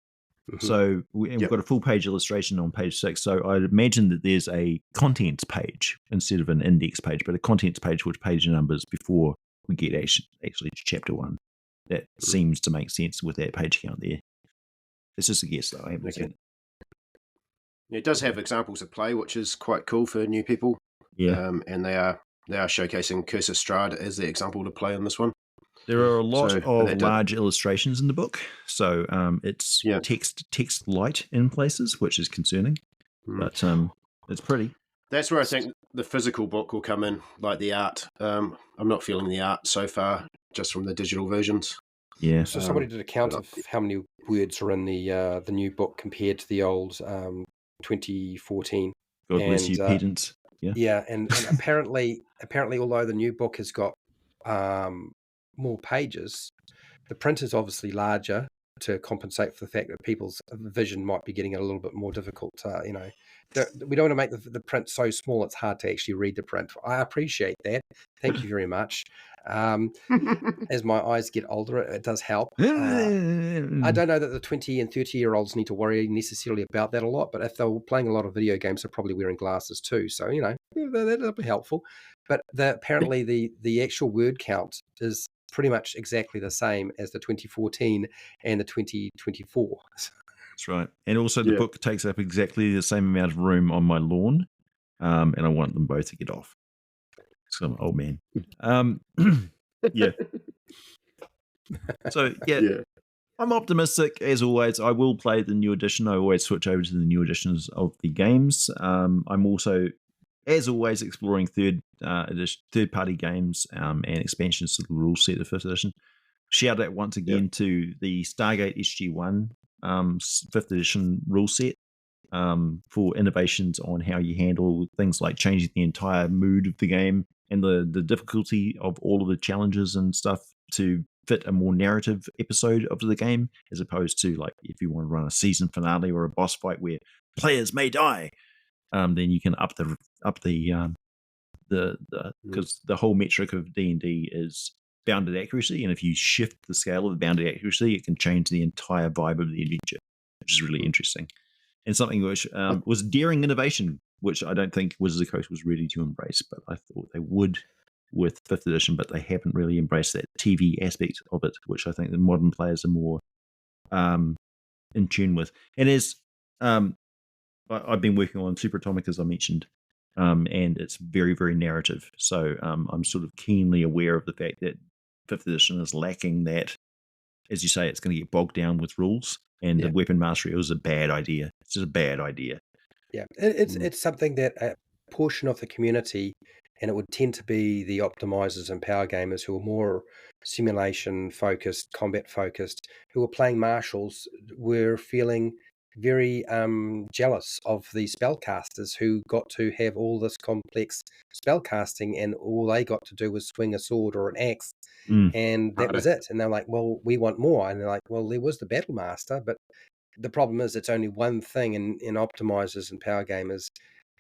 Mm-hmm. So we've got a full page illustration on page 6. So I'd imagine that there's a contents page instead of an index page, but a contents page with page numbers before we get actually to chapter 1. That seems to make sense with that page count there. It's just a guess, though. I haven't seen it. It does have examples of play, which is quite cool for new people. Yeah, and they are showcasing Curse of Strahd as the example to play on this one. There are a lot of large illustrations in the book, so it's text light in places, which is concerning, but it's pretty. That's where I think the physical book will come in, like the art. I'm not feeling the art so far, just from the digital versions. Yeah. So somebody did a count of how many words are in the new book compared to the old 2014. God bless you, pedants. Yeah, and apparently, although the new book has got more pages, the print is obviously larger to compensate for the fact that people's vision might be getting a little bit more difficult. We don't want to make the print so small it's hard to actually read the print. I appreciate that. Thank you very much. As my eyes get older, it does help. I don't know that the 20 and 30-year-olds need to worry necessarily about that a lot, but if they're playing a lot of video games, they're probably wearing glasses too. So, that'll be helpful. But apparently the actual word count is pretty much exactly the same as the 2014 and the 2024. That's right. And also the book takes up exactly the same amount of room on my lawn, and I want them both to get off. So I'm an old man. Yeah. So, I'm optimistic, as always. I will play the new edition. I always switch over to the new editions of the games. I'm also, as always, exploring third-party games and expansions to the rule set of 5th edition. Shout out once again to the Stargate SG-1 5th edition rule set for innovations on how you handle things like changing the entire mood of the game and the difficulty of all of the challenges and stuff to fit a more narrative episode of the game, as opposed to, like, if you want to run a season finale or a boss fight where players may die, then you can up the because the whole metric of D&D is bounded accuracy, and if you shift the scale of the bounded accuracy, it can change the entire vibe of the adventure, which is really interesting. And something which was daring innovation, which I don't think Wizards of the Coast was ready to embrace, but I thought they would with 5th edition, but they haven't really embraced that TV aspect of it, which I think the modern players are more in tune with. And as I've been working on Super Atomic, as I mentioned, and it's very, very narrative. So I'm sort of keenly aware of the fact that 5th edition is lacking that. As you say, it's going to get bogged down with rules, and the weapon mastery was a bad idea. It's just a bad idea. Yeah, it's something that a portion of the community, and it would tend to be the optimizers and power gamers who are more simulation focused, combat focused, who are playing martials, were feeling very jealous of the spellcasters who got to have all this complex spellcasting, and all they got to do was swing a sword or an axe, and that was it. And they're like, well, we want more. And they're like, well, there was the Battle Master, but the problem is it's only one thing. In optimizers and power gamers,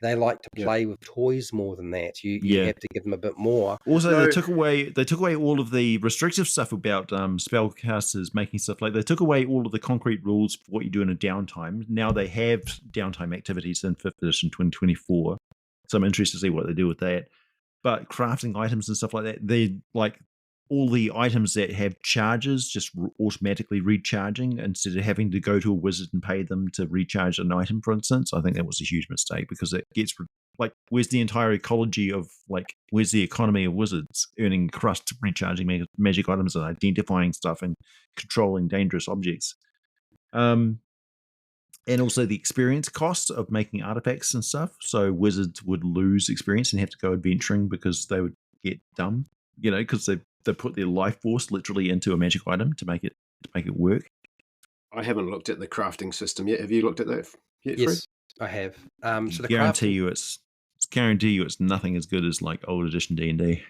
they like to play with toys more than that. You have to give them a bit more. Also, they took away all of the restrictive stuff about spellcasters making stuff. Like, they took away all of the concrete rules for what you do in a downtime. Now they have downtime activities in 5th edition 2024. So I'm interested to see what they do with that. But crafting items and stuff like that, they like all the items that have charges just automatically recharging instead of having to go to a wizard and pay them to recharge an item, for instance. I think that was a huge mistake, because it gets like, where's the entire ecology of, like, where's the economy of wizards earning crust, recharging magic items and identifying stuff and controlling dangerous objects? And also the experience cost of making artifacts and stuff. So wizards would lose experience and have to go adventuring because they would get dumb, because they put their life force literally into a magic item to make it work. I haven't looked at the crafting system yet. Have you looked at that yet? Yes, I have. So the guarantee you it's nothing as good as like old edition D&D.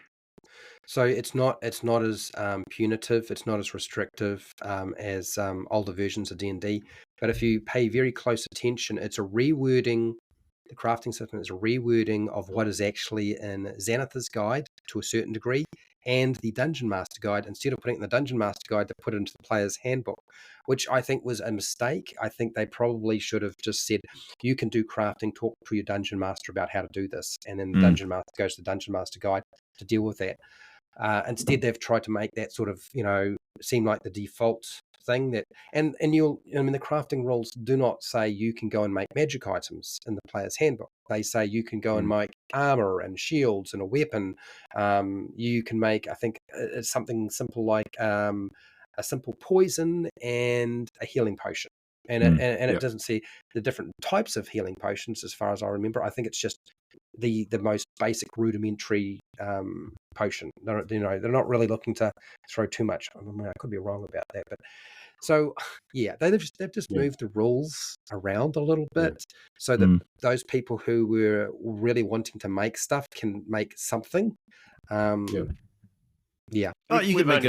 So it's not as punitive, it's not as restrictive as older versions of D&D. But if you pay very close attention, it's a rewording. The crafting system is a rewording of what is actually in Xanathar's Guide to a certain degree, and the Dungeon Master Guide. Instead of putting it in the Dungeon Master Guide, they put it into the Player's Handbook, which I think was a mistake. I think they probably should have just said, you can do crafting, talk to your Dungeon Master about how to do this, and then the Dungeon Master goes to the Dungeon Master Guide to deal with that. Instead, they've tried to make that sort of, seem like the default thing that, and the crafting rules do not say you can go and make magic items in the Player's Handbook. They say you can go and make armor and shields and a weapon. You can make, I think it's something simple like a simple poison and a healing potion. And it doesn't see the different types of healing potions, as far as I remember. I think it's just the most basic rudimentary potion. They're not really looking to throw too much. I mean, I could be wrong about that, but so they've just moved the rules around a little bit so that those people who were really wanting to make stuff can make something. Yeah. Oh, you can make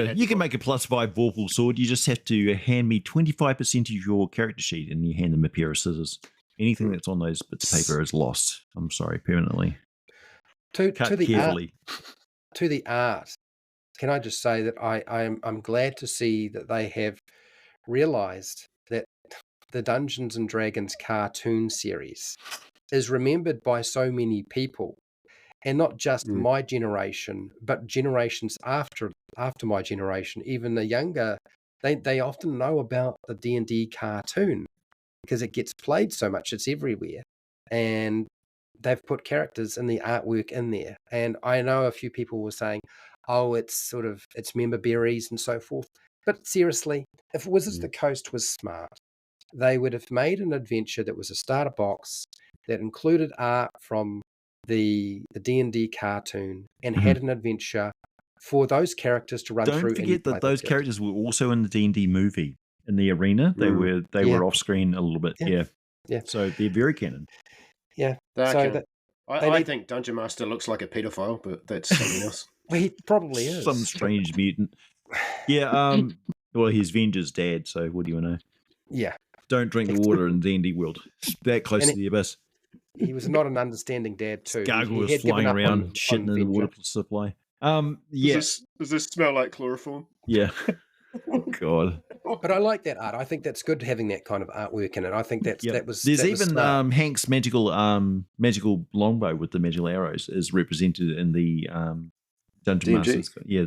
a +5 Vorpal sword. You just have to hand me 25% of your character sheet, and you hand them a pair of scissors. Anything that's on those bits of paper is lost. I'm sorry, permanently. To the art, can I just say that I'm glad to see that they have realized that the Dungeons and Dragons cartoon series is remembered by so many people. And not just my generation, but generations after my generation, even the younger, they often know about the D&D cartoon because it gets played so much, it's everywhere. And they've put characters in the artwork in there. And I know a few people were saying, oh, it's member berries and so forth. But seriously, if Wizards of the Coast was smart, they would have made an adventure that was a starter box that included art from the D&D cartoon and had an adventure for those characters to run through. Don't forget that those characters were also in the D&D movie in the arena. They were off screen a little bit. Yeah. So they're very canon. Yeah. I think Dungeon Master looks like a pedophile, but that's something else. Well, he probably is. Some strange mutant. Yeah. Well, he's Venger's dad, so what do you know? Yeah. Don't drink the water in D&D world. That close to the abyss. He was not an understanding dad too. Gargoyles flying around, shitting in the water supply. Does this smell like chloroform? Yeah. God. But I like that art. I think that's good having that kind of artwork in it. I think that was. There's Hank's magical longbow with the magical arrows is represented in the Dungeon Masters. Yeah,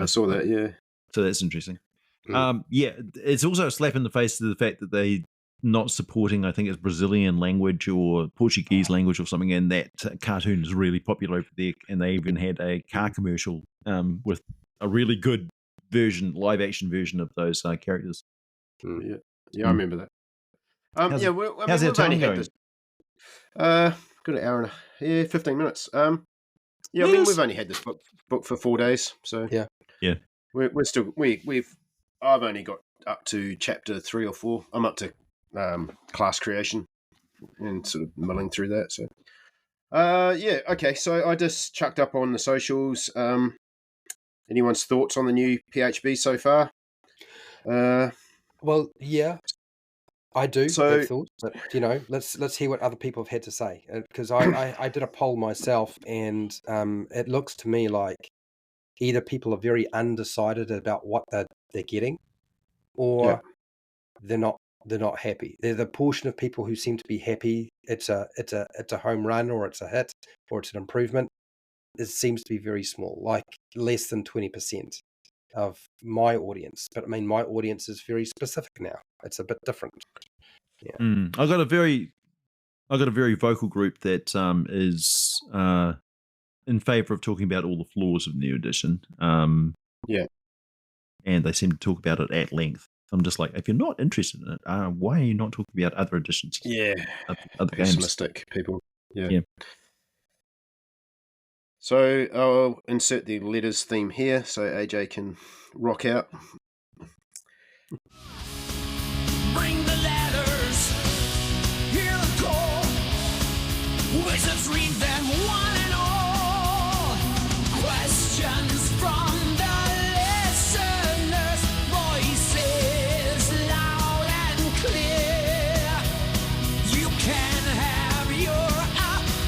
I saw that. Yeah. So that's interesting. It's also a slap in the face to the fact that they not supporting, I think it's Brazilian language or Portuguese language or something, and that cartoon is really popular over there, and they even had a car commercial with a really good live action version of those characters. I remember that. How's our time going? Got an hour and 15 minutes. I mean, we've only had this book for 4 days, so we're still I've only got up to chapter 3 or 4. I'm up to class creation and sort of mulling through that. So, okay. So I just chucked up on the socials. Anyone's thoughts on the new PHB so far? Well, yeah, I do So have thoughts, but let's hear what other people have had to say. Because I did a poll myself, and it looks to me like either people are very undecided about what they're getting, or they're not happy. They're the portion of people who seem to be happy. It's a home run, or it's a hit, or it's an improvement. It seems to be very small, like less than 20% of my audience. But I mean, my audience is very specific now. It's a bit different. Yeah. I got a very vocal group that is in favour of talking about all the flaws of New Edition. And they seem to talk about it at length. I'm just like, if you're not interested in it, why are you not talking about other editions? Yeah, other pessimistic games? People. Yeah. So I'll insert the letters theme here so AJ can rock out. Bring the letters, hear the call. Wizards read them one and all. Questions from the listeners, voices loud and clear. You can have your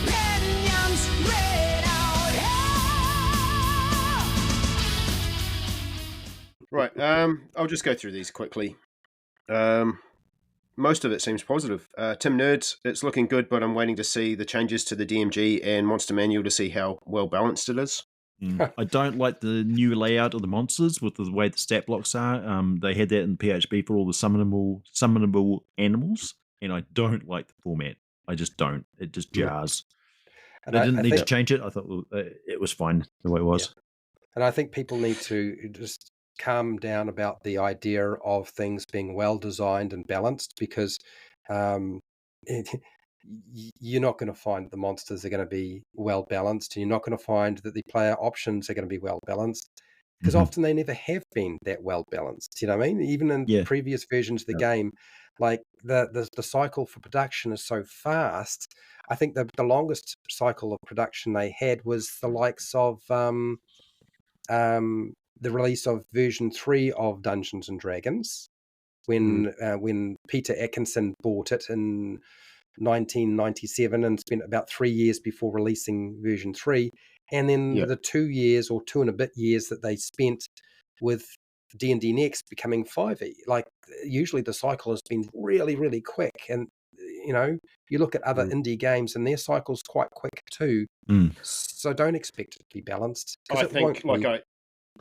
opinions read out here. Right, I'll just go through these quickly. Most of it seems positive. Tim Nerds, it's looking good, but I'm waiting to see the changes to the DMG and Monster Manual to see how well balanced it is. I don't like the new layout of the monsters with the way the stat blocks are. They had that in PHB for all the summonable animals, and I don't like the format. I just don't. It just jars. And they didn't need to change it. I thought it was fine the way it was. Yeah. And I think people need to just calm down about the idea of things being well designed and balanced, because you're not going to find the monsters are going to be well balanced, and you're not going to find that the player options are going to be well balanced, because often they never have been that well balanced. You know what I mean? Even in previous versions of the game, like the cycle for production is so fast. I think the longest cycle of production they had was the likes of the release of version 3 of Dungeons and Dragons, when Peter Atkinson bought it in 1997 and spent about 3 years before releasing version 3, and then the 2 years or 2 and a bit years that they spent with D&D Next becoming 5e. Like, usually the cycle has been really, really quick, and you look at other indie games and their cycle's quite quick too. So don't expect it to be balanced. I think,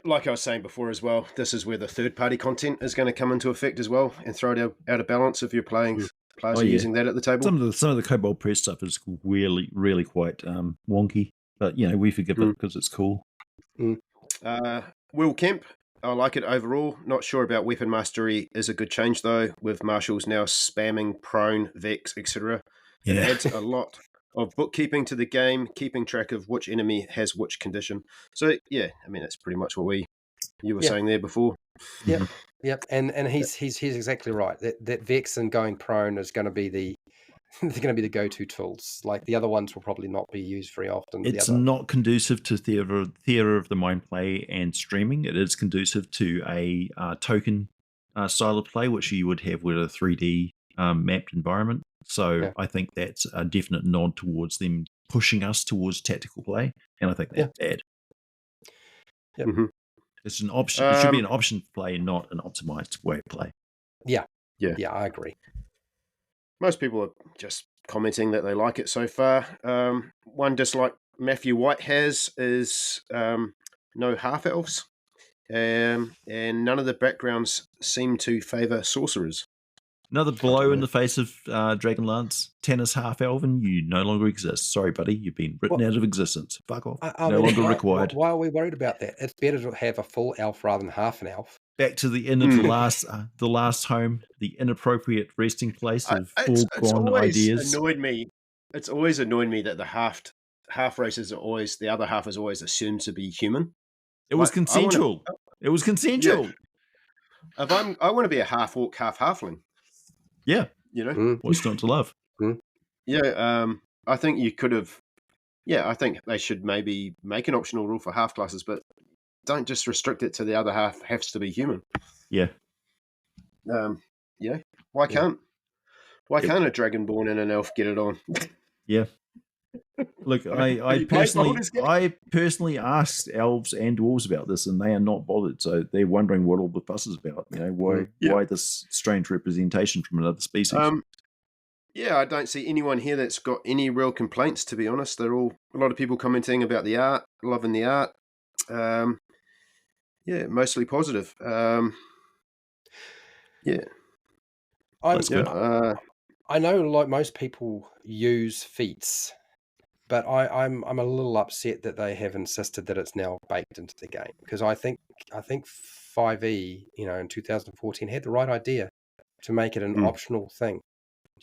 like I was saying before as well, this is where the third-party content is going to come into effect as well and throw it out of balance if you're players are using that at the table. Some of the Kobold Press stuff is really, really quite wonky, but we forgive it because it's cool. Will Kemp, I like it overall. Not sure about weapon mastery is a good change though, with marshals now spamming prone, vex, etc. It adds a lot of bookkeeping to the game, keeping track of which enemy has which condition. So I mean that's pretty much what you were saying there before. Yep. And he's exactly right. That vex and going prone is going to be they're going to be the go-to tools. Like, the other ones will probably not be used very often. It's not conducive to theater of the mind play and streaming. It is conducive to a token style of play, which you would have with a 3D mapped environment. So I think that's a definite nod towards them pushing us towards tactical play, and I think that's bad. Yep. It's an option. It should be an option play, not an optimized way of play. Yeah, I agree. Most people are just commenting that they like it so far. One dislike Matthew White has is no half-elves, and none of the backgrounds seem to favour sorcerers. Another blow in the face of Dragonlance. Tennis half-elven, you no longer exist. Sorry, buddy, you've been written out of existence. Fuck off. No longer required. Why are we worried about that? It's better to have a full elf rather than half an elf. Back to the inn of the last home, the inappropriate resting place of foregone ideas. It's always annoyed me that the half races are always, the other half is always assumed to be human. It was consensual. It was consensual. I want to be a half orc, half halfling. Yeah. You know, What's not to love? Yeah, I think you could have. Yeah, I think they should maybe make an optional rule for half classes, but don't just restrict it to the other half has to be human. Yeah. Yeah. Why can't a Dragonborn and an elf get it on? Yeah. Look, I personally asked elves and dwarves about this, and they are not bothered. So they're wondering what all the fuss is about. You know, why this strange representation from another species? Yeah, I don't see anyone here that's got any real complaints. To be honest, they're all a lot of people commenting about the art, loving the art. Yeah, mostly positive. Yeah. I know, like most people use feats, but I'm a little upset that they have insisted that it's now baked into the game, because I think 5e, in 2014 had the right idea to make it an optional thing.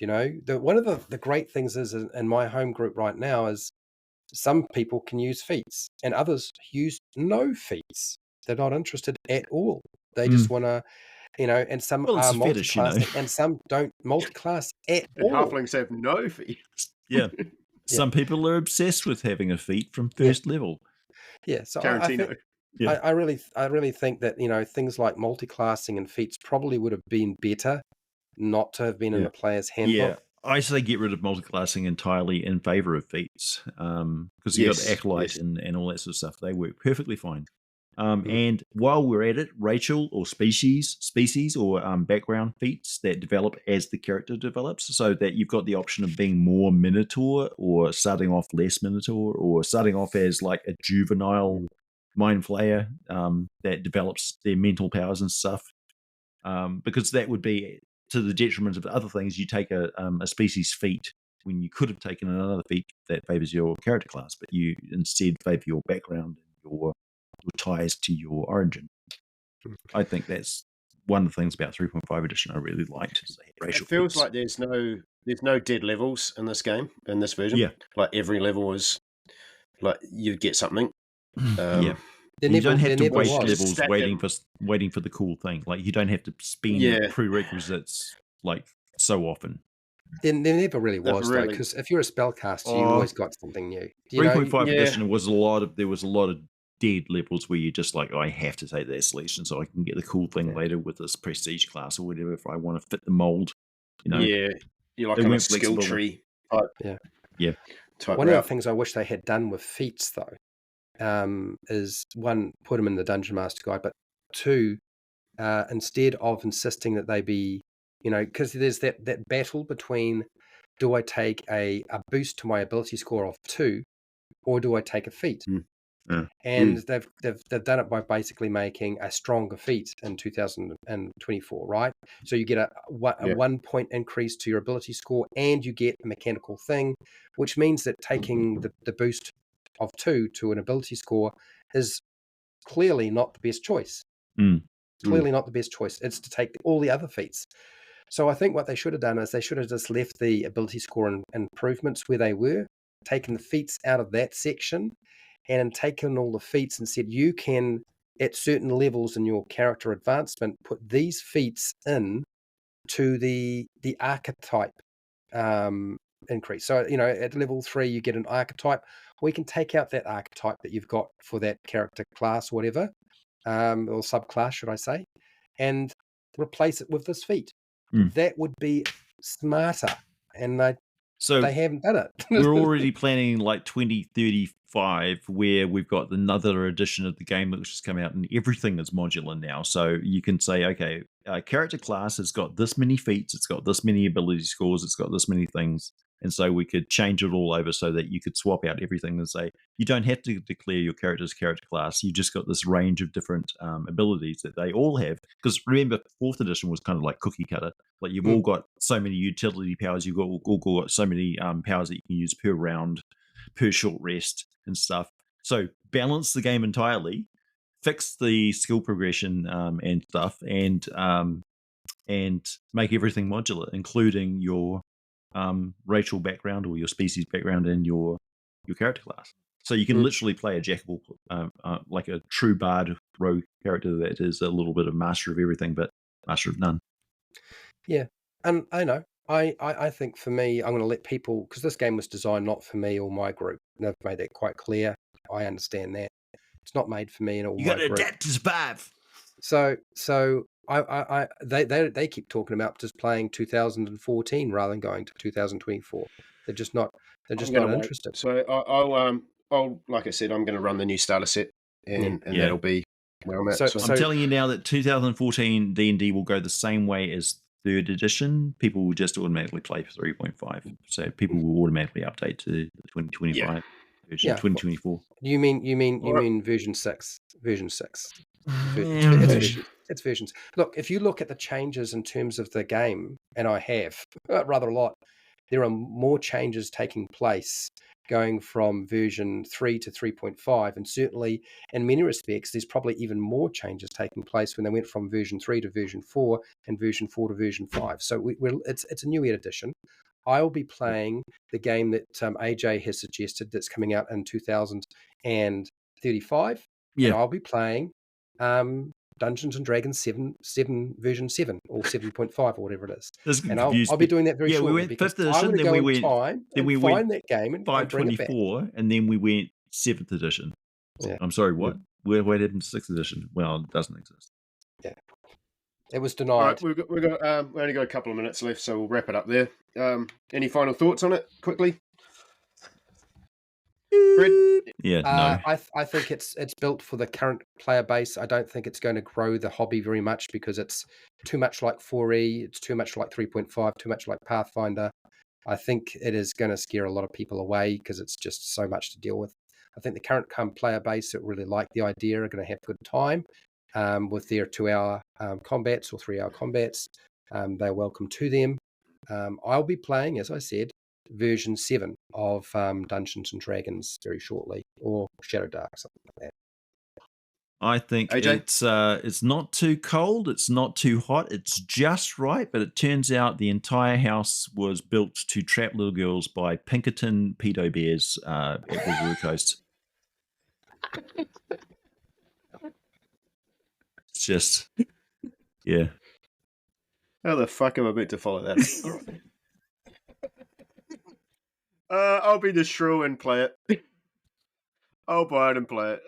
One of the great things is in my home group right now is some people can use feats and others use no feats. They're not interested at all. They just want to, and some are multi-classing and some don't multi-class at all. Halflings have no feats. Yeah. Some people are obsessed with having a feat from first level. Yeah. So Tarantino. I really think that, things like multi-classing and feats probably would have been better not to have been in the player's handbook. Yeah. I say get rid of multi-classing entirely in favor of feats, because you got Acolyte and all that sort of stuff. They work perfectly fine. And while we're at it, racial or species or background feats that develop as the character develops, so that you've got the option of being more Minotaur or starting off less Minotaur or starting off as like a juvenile mind flayer that develops their mental powers and stuff. Because that would be to the detriment of other things. You take a species feat when you could have taken another feat that favors your character class, but you instead favor your background and your ties to your origin. I think that's one of the things about 3.5 edition I really liked. Is it feels like there's no dead levels in this game, in this version. Yeah. Like every level is like you get something. Yeah. You don't have to waste levels waiting for the cool thing. Like you don't have to spend prerequisites like so often. There never really was, though, because if you're a spellcaster, you always got something new. 3.5 edition was there was a lot of dead levels where you're just like, I have to take that selection so I can get the cool thing later with this prestige class or whatever if I want to fit the mold. Yeah, you're like on a skill tree type. Yeah. One of the things I wish they had done with feats, though, is one, put them in the Dungeon Master Guide, but two, instead of insisting that they be, because there's that battle between, do I take a boost to my ability score of 2 or do I take a feat? And they've done it by basically making a stronger feat in 2024, right? So you get a 1 point increase to your ability score and you get a mechanical thing, which means that taking the boost of 2 to an ability score is clearly not the best choice. Clearly not the best choice. It's to take all the other feats. So I think what they should have done is they should have just left the ability score and improvements where they were, taken the feats out of that section, and taken all the feats and said you can, at certain levels in your character advancement, put these feats in to the archetype increase. So, at level 3, you get an archetype. We can take out that archetype that you've got for that character class, whatever, or subclass, should I say, and replace it with this feat. That would be smarter. And they haven't done it. We're already planning like 2035 where we've got another edition of the game that's just come out and everything is modular now. So you can say, okay, character class has got this many feats, it's got this many ability scores, it's got this many things. And so we could change it all over so that you could swap out everything and say, you don't have to declare your character's character class. You just got this range of different abilities that they all have. Because remember, 4th edition was kind of like cookie cutter. Like you've all got so many utility powers. You've all got so many powers that you can use per round, per short rest and stuff. So balance the game entirely, fix the skill progression and stuff, and make everything modular, including your racial background or your species background and your character class. So you can literally play a jackable, like a true bard rogue character that is a little bit of master of everything, but master of none. Yeah, and I know I think for me, I'm going to let people, because this game was designed not for me or my group. And they've made that quite clear. I understand that. It's not made for me and all You my got to group. adapt to survive. So they keep talking about just playing 2014 rather than going to 2024. They're just not interested. So I'll like I said, I'm going to run the new starter set, and that'll be where I'm at. So I'm telling you now that 2014 D&D will go the same way as 3rd edition. People will just automatically play for 3.5. So people will automatically update to the 2025 version, 2024. You mean version 6? Version 6. It's versions. Look, if you look at the changes in terms of the game, and I have rather a lot, there are more changes taking place going from version 3 to 3.5, and certainly in many respects there's probably even more changes taking place when they went from version 3 to version 4 and version 4 to version 5. So it's a new edition. I will be playing the game that AJ has suggested that's coming out in 2035, and I'll be playing Dungeons and Dragons 7 version 7 or 7.5 or whatever it is. And I'll be doing that very shortly. We went 5th edition, I want to then go we in went time then we find went that game and bring it back. 524, and then we went 7th edition. Yeah. I'm sorry, what? Where did 6th edition? Well, it doesn't exist. Yeah. It was denied. All right, we only got a couple of minutes left, so we'll wrap it up there. Any final thoughts on it quickly? Fred? Yeah, no. I think it's built for the current player base. I don't think it's going to grow the hobby very much because it's too much like 4E, it's too much like 3.5, too much like Pathfinder. I think it is going to scare a lot of people away because it's just so much to deal with. I think the current player base that really like the idea are going to have a good time with their 2-hour combats or 3-hour combats. They're welcome to them. I'll be playing, as I said, version 7 of Dungeons and Dragons very shortly, or Shadow Dark, something like that. I think AJ? it's not too cold, it's not too hot, it's just right. But it turns out the entire house was built to trap little girls by Pinkerton pedo bears at the Coast. It's just, yeah. How the fuck am I meant to follow that? I'll be the shrew and play it. I'll buy it and play it.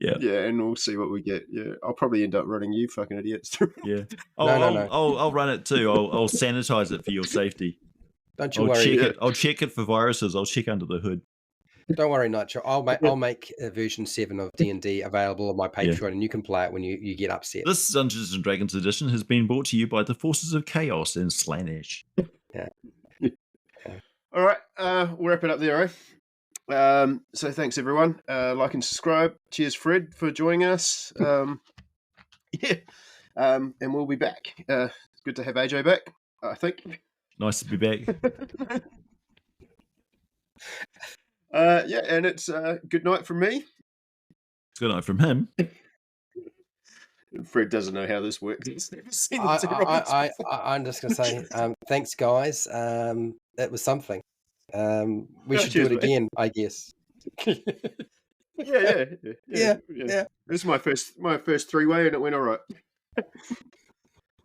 Yeah, and we'll see what we get. Yeah, I'll probably end up running you fucking idiots. Yeah. No. I'll run it too. I'll sanitize it for your safety. Don't you worry. I'll check it for viruses. I'll check under the hood. Don't worry, Nacho. I'll make version 7 of D&D available on my Patreon, and you can play it when you get upset. This Dungeons and Dragons edition has been brought to you by the Forces of Chaos and Slaanesh. Yeah. All right, we'll wrap it up there, eh? So thanks everyone. Like and subscribe. Cheers, Fred, for joining us. And we'll be back. Good to have AJ back, I think. Nice to be back. And it's good night from me. It's good night from him. Fred doesn't know how this works. He's never seen I'm just going to say thanks, guys. It was something. We should do it again, I guess. Yeah. This is my first 3-way, and it went all right.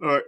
All right.